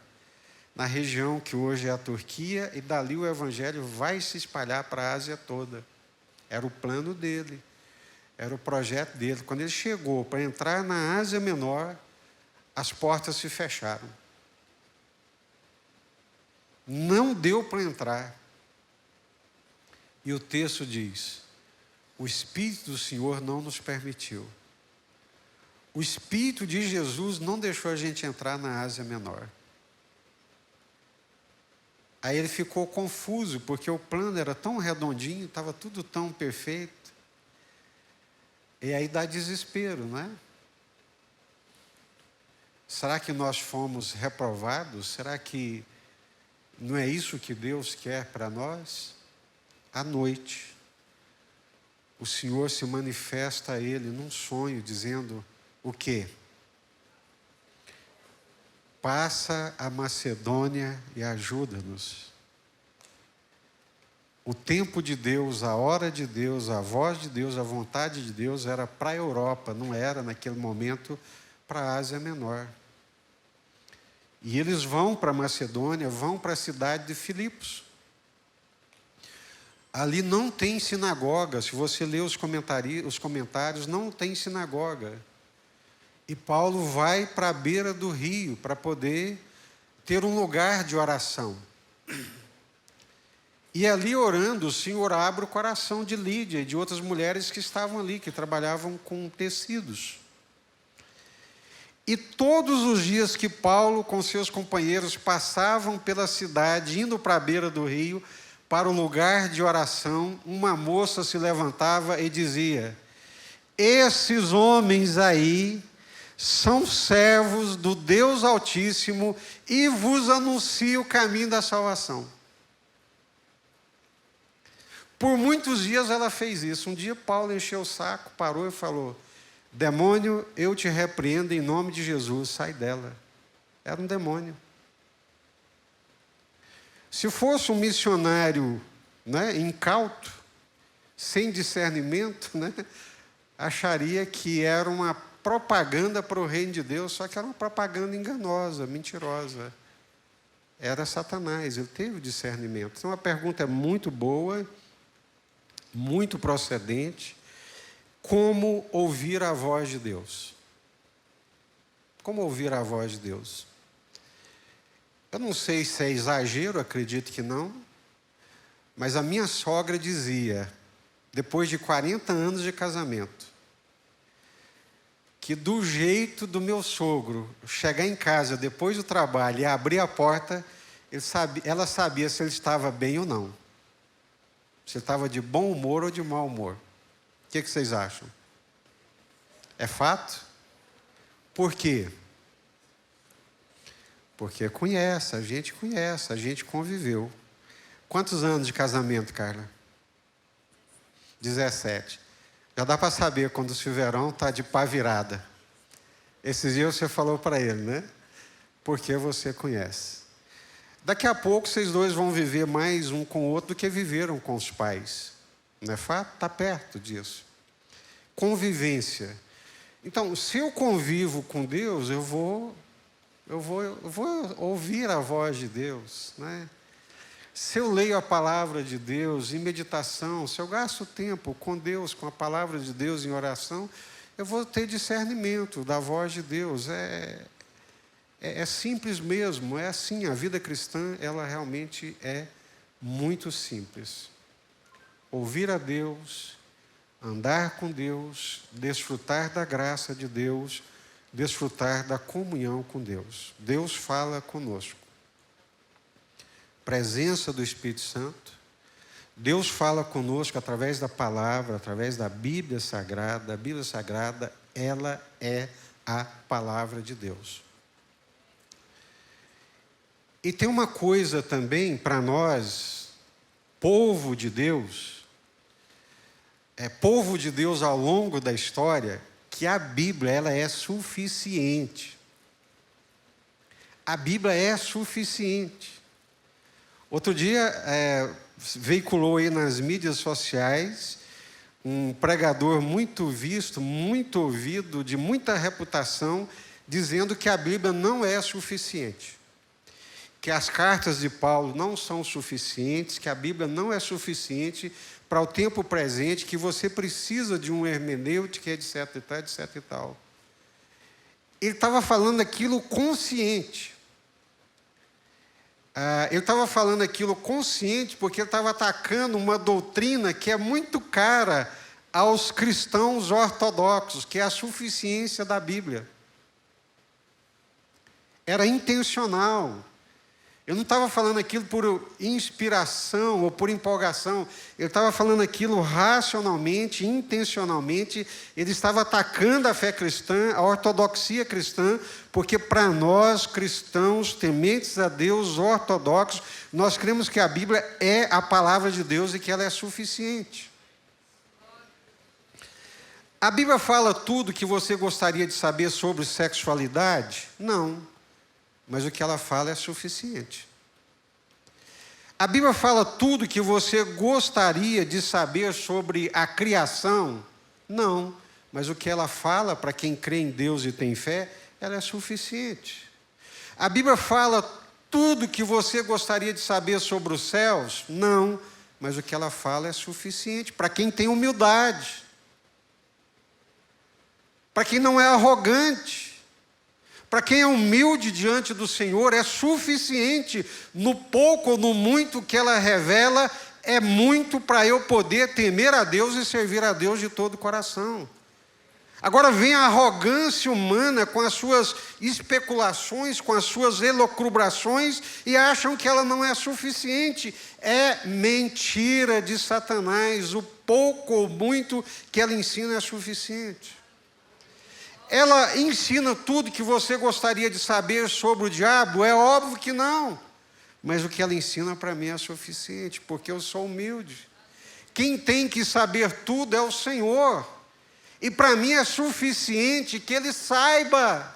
na região que hoje é a Turquia, e dali o Evangelho vai se espalhar para a Ásia toda. Era o plano dele, era o projeto dele. Quando ele chegou para entrar na Ásia Menor, as portas se fecharam. Não deu para entrar. E o texto diz: o Espírito do Senhor não nos permitiu. O Espírito de Jesus não deixou a gente entrar na Ásia Menor. Aí ele ficou confuso, porque o plano era tão redondinho, estava tudo tão perfeito. E aí dá desespero, não é? Será que nós fomos reprovados? Será que não é isso que Deus quer para nós? À noite, o Senhor se manifesta a ele num sonho, dizendo o quê? Passa a Macedônia e ajuda-nos. O tempo de Deus, a hora de Deus, a voz de Deus, a vontade de Deus era para a Europa, não era naquele momento para a Ásia Menor. E eles vão para a Macedônia, vão para a cidade de Filipos. Ali não tem sinagoga, se você ler os comentários, não tem sinagoga. E Paulo vai para a beira do rio para poder ter um lugar de oração. E ali orando, o Senhor abre o coração de Lídia e de outras mulheres que estavam ali, que trabalhavam com tecidos. E todos os dias que Paulo com seus companheiros passavam pela cidade, indo para a beira do rio, para o lugar de oração, uma moça se levantava e dizia: esses homens aí são servos do Deus Altíssimo e vos anunciam o caminho da salvação. Por muitos dias ela fez isso. Um dia Paulo encheu o saco, parou e falou: demônio, eu te repreendo em nome de Jesus, sai dela. Era um demônio. Se fosse um missionário, né, incauto, sem discernimento, né, acharia que era uma propaganda para o reino de Deus, só que era uma propaganda enganosa, mentirosa. Era Satanás, ele teve discernimento. Então a pergunta é muito boa, muito procedente. Como ouvir a voz de Deus? Como ouvir a voz de Deus? Eu não sei se é exagero, acredito que não, mas a minha sogra dizia, depois de 40 anos de casamento, que do jeito do meu sogro chegar em casa depois do trabalho e abrir a porta, ela sabia se ele estava bem ou não. Se ele estava de bom humor ou de mau humor. O que vocês acham? É fato? Por quê? Porque a gente conviveu. Quantos anos de casamento, Carla? 17. Já dá para saber quando o Silverão está de pá virada. Esses dias você falou para ele, né? Porque você conhece. Daqui a pouco vocês dois vão viver mais um com o outro do que viveram com os pais. Não é fato? Está perto disso. Convivência. Então, se eu convivo com Deus, eu vou ouvir a voz de Deus, né? Se eu leio a palavra de Deus em meditação, se eu gasto tempo com Deus, com a palavra de Deus em oração, eu vou ter discernimento da voz de Deus. É simples mesmo, é assim. A vida cristã, ela realmente é muito simples. Ouvir a Deus, andar com Deus, desfrutar da graça de Deus, desfrutar da comunhão com Deus. Deus fala conosco. Presença do Espírito Santo. Deus fala conosco através da palavra, através da Bíblia Sagrada. A Bíblia Sagrada, ela é a palavra de Deus. E tem uma coisa também para nós, povo de Deus ao longo da história, que a Bíblia ela é suficiente. A Bíblia é suficiente. Outro dia, veiculou aí nas mídias sociais um pregador muito visto, muito ouvido, de muita reputação, dizendo que a Bíblia não é suficiente. Que as cartas de Paulo não são suficientes, que a Bíblia não é suficiente para o tempo presente, que você precisa de um hermenêutica, etc. e tal, etc. e tal. Ele estava falando aquilo consciente. Ele estava falando aquilo consciente porque ele estava atacando uma doutrina que é muito cara aos cristãos ortodoxos, que é a suficiência da Bíblia. Era intencional. Eu não estava falando aquilo por inspiração ou por empolgação. Eu estava falando aquilo racionalmente, intencionalmente. Ele estava atacando a fé cristã, a ortodoxia cristã, porque para nós, cristãos, tementes a Deus, ortodoxos, nós cremos que a Bíblia é a palavra de Deus e que ela é suficiente. A Bíblia fala tudo que você gostaria de saber sobre sexualidade? Não. Mas o que ela fala é suficiente. A Bíblia fala tudo que você gostaria de saber sobre a criação? Não. Mas o que ela fala, para quem crê em Deus e tem fé, ela é suficiente. A Bíblia fala tudo que você gostaria de saber sobre os céus? Não. Mas o que ela fala é suficiente. Para quem tem humildade. Para quem não é arrogante. Para quem é humilde diante do Senhor, é suficiente. No pouco ou no muito que ela revela, é muito para eu poder temer a Deus e servir a Deus de todo o coração. Agora vem a arrogância humana com as suas especulações, com as suas elucubrações, e acham que ela não é suficiente. É mentira de Satanás. O pouco ou muito que ela ensina é suficiente. Ela ensina tudo que você gostaria de saber sobre o diabo? É óbvio que não. Mas o que ela ensina para mim é suficiente, porque eu sou humilde. Quem tem que saber tudo é o Senhor. E para mim é suficiente que Ele saiba.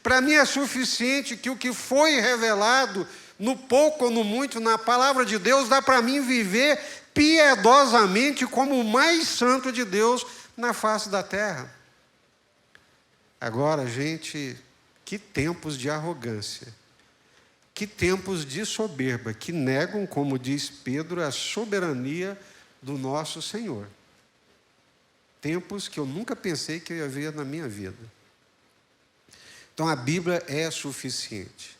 Para mim é suficiente que o que foi revelado, no pouco ou no muito, na palavra de Deus, dá para mim viver piedosamente como o mais santo de Deus na face da terra. Agora, gente, que tempos de arrogância, que tempos de soberba, que negam, como diz Pedro, a soberania do nosso Senhor. Tempos que eu nunca pensei que eu ia ver na minha vida. Então, a Bíblia é suficiente.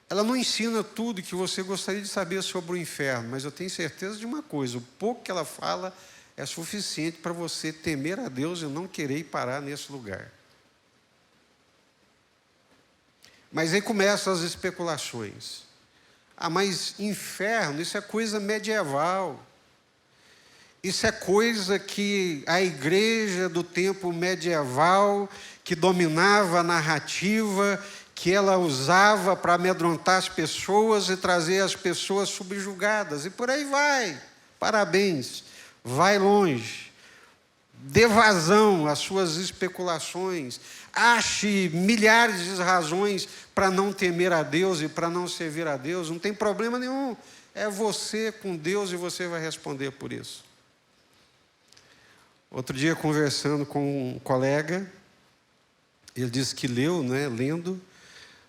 Ela não ensina tudo que você gostaria de saber sobre o inferno, mas eu tenho certeza de uma coisa, o pouco que ela fala é suficiente para você temer a Deus e não querer ir parar nesse lugar. Mas aí começam as especulações. Mas inferno, isso é coisa medieval. Isso é coisa que a igreja do tempo medieval, que dominava a narrativa, que ela usava para amedrontar as pessoas e trazer as pessoas subjugadas. E por aí vai. Parabéns. Vai longe. Dê vazão às suas especulações. Ache milhares de razões para não temer a Deus e para não servir a Deus. Não tem problema nenhum. É você com Deus e você vai responder por isso. Outro dia, conversando com um colega, ele disse que lendo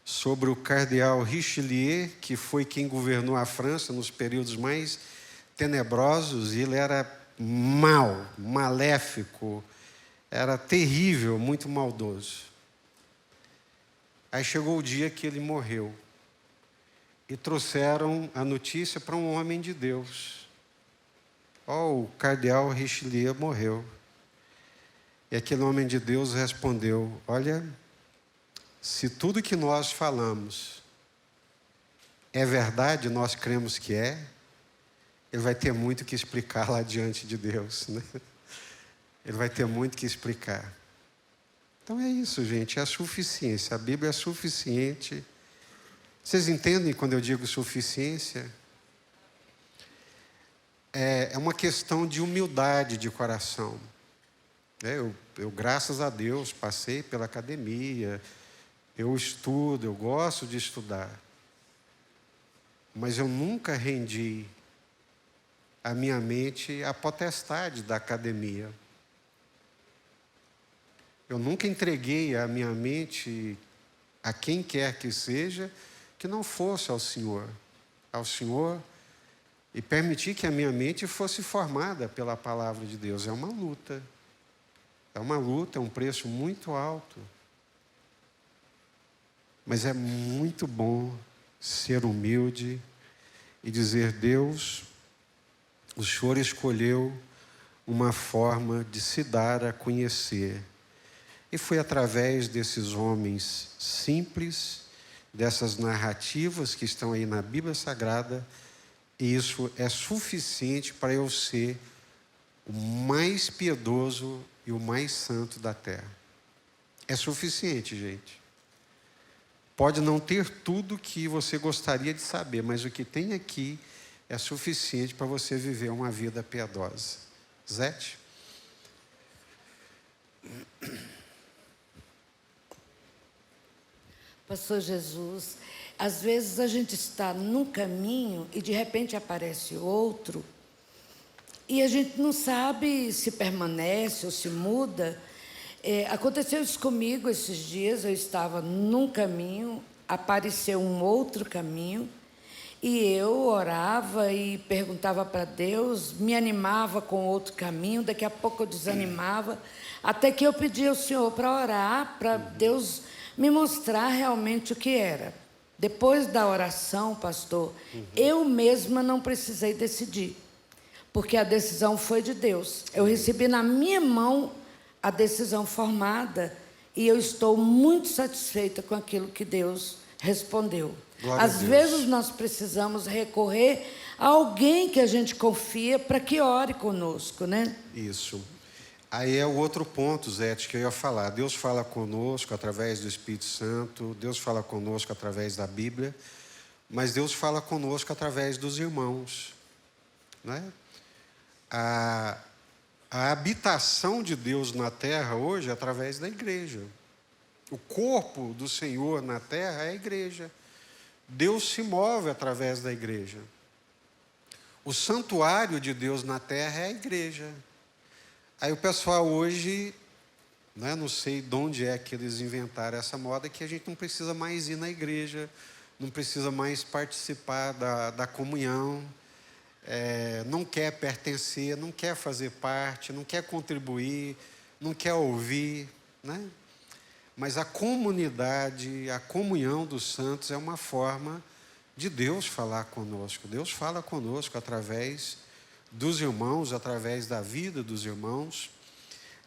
sobre o cardeal Richelieu, que foi quem governou a França nos períodos mais tenebrosos, e ele era mau, maléfico, era terrível, muito maldoso. Aí chegou o dia que ele morreu. E trouxeram a notícia para um homem de Deus. O cardeal Richelieu morreu. E aquele homem de Deus respondeu: olha, se tudo que nós falamos é verdade, nós cremos que é, ele vai ter muito que explicar lá diante de Deus, né? Ele vai ter muito que explicar. Então é isso, gente, é a suficiência. A Bíblia é suficiente Vocês entendem quando eu digo suficiência? É uma questão de humildade de coração. Eu, graças a Deus, passei pela academia, eu estudo, eu gosto de estudar. Mas eu nunca rendi a minha mente à potestade da academia. Eu nunca entreguei a minha mente a quem quer que seja, que não fosse ao Senhor. Ao Senhor, e permitir que a minha mente fosse formada pela palavra de Deus. É uma luta. É uma luta, é um preço muito alto. Mas é muito bom ser humilde e dizer: Deus, o Senhor escolheu uma forma de se dar a conhecer. E foi através desses homens simples, dessas narrativas que estão aí na Bíblia Sagrada, e isso é suficiente para eu ser o mais piedoso e o mais santo da terra. É suficiente, gente. Pode não ter tudo que você gostaria de saber, mas o que tem aqui é suficiente para você viver uma vida piedosa. Zete? Pastor Jesus, às vezes a gente está num caminho e de repente aparece outro, e a gente não sabe se permanece ou se muda. Aconteceu isso comigo esses dias. Eu estava num caminho, apareceu um outro caminho, e eu orava e perguntava para Deus, me animava com outro caminho, daqui a pouco eu desanimava, até que eu pedi ao Senhor para orar, para Deus me mostrar realmente o que era. Depois da oração, pastor, eu mesma não precisei decidir, porque a decisão foi de Deus. Eu recebi na minha mão a decisão formada, e eu estou muito satisfeita com aquilo que Deus respondeu. Às vezes nós precisamos recorrer a alguém que a gente confia para que ore conosco, né? Isso. Aí é o outro ponto, Zé, que eu ia falar. Deus fala conosco através do Espírito Santo, Deus fala conosco através da Bíblia, mas Deus fala conosco através dos irmãos, né? A habitação de Deus na terra hoje é através da igreja. O corpo do Senhor na terra é a igreja. Deus se move através da igreja. O santuário de Deus na terra é a igreja. Aí o pessoal hoje, né, não sei de onde é que eles inventaram essa moda, que a gente não precisa mais ir na igreja, não precisa mais participar da comunhão, não quer pertencer, não quer fazer parte, não quer contribuir, não quer ouvir, né? Mas a comunidade, a comunhão dos santos é uma forma de Deus falar conosco. Deus fala conosco através dos irmãos, através da vida dos irmãos.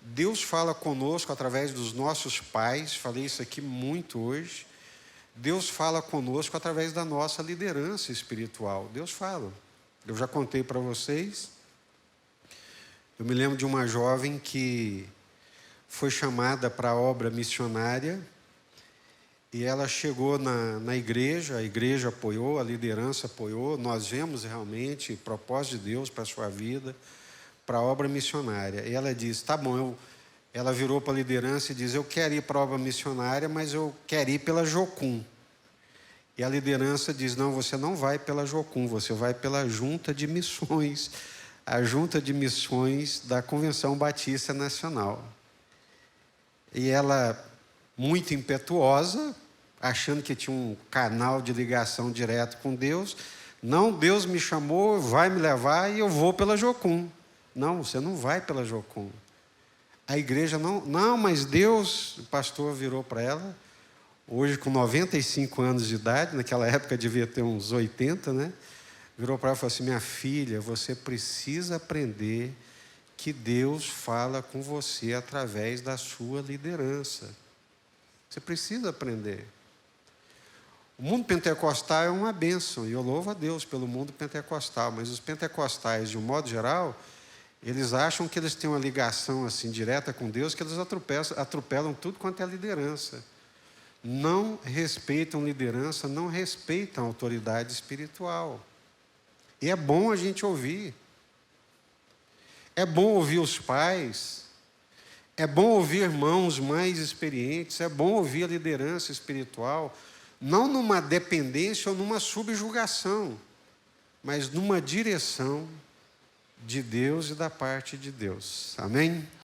Deus fala conosco através dos nossos pais, falei isso aqui muito hoje. Deus fala conosco através da nossa liderança espiritual. Deus fala. Eu já contei para vocês. Eu me lembro de uma jovem que foi chamada para a obra missionária, e ela chegou na igreja, a igreja apoiou, a liderança apoiou, nós vemos realmente o propósito de Deus para a sua vida, para a obra missionária. E ela disse: tá bom, ela virou para a liderança e diz: eu quero ir para a obra missionária, mas eu quero ir pela Jocum. E a liderança diz: não, você não vai pela Jocum, você vai pela Junta de Missões, a Junta de Missões da Convenção Batista Nacional. E ela, muito impetuosa, achando que tinha um canal de ligação direto com Deus: não, Deus me chamou, vai me levar e eu vou pela Jocum. Não, você não vai pela Jocum. A igreja não, mas Deus, o pastor virou para ela, hoje com 95 anos de idade, naquela época devia ter uns 80, né? Virou para ela e falou assim: minha filha, você precisa aprender que Deus fala com você através da sua liderança. Você precisa aprender. O mundo pentecostal é uma bênção, e eu louvo a Deus pelo mundo pentecostal, mas os pentecostais, de um modo geral, eles acham que eles têm uma ligação assim direta com Deus, que eles atropelam tudo quanto é liderança. não respeitam liderança, não respeitam autoridade espiritual. E é bom a gente ouvir. É bom ouvir os pais. É bom ouvir irmãos mais experientes. É bom ouvir a liderança espiritual. Não numa dependência ou numa subjugação, mas numa direção de Deus e da parte de Deus. Amém?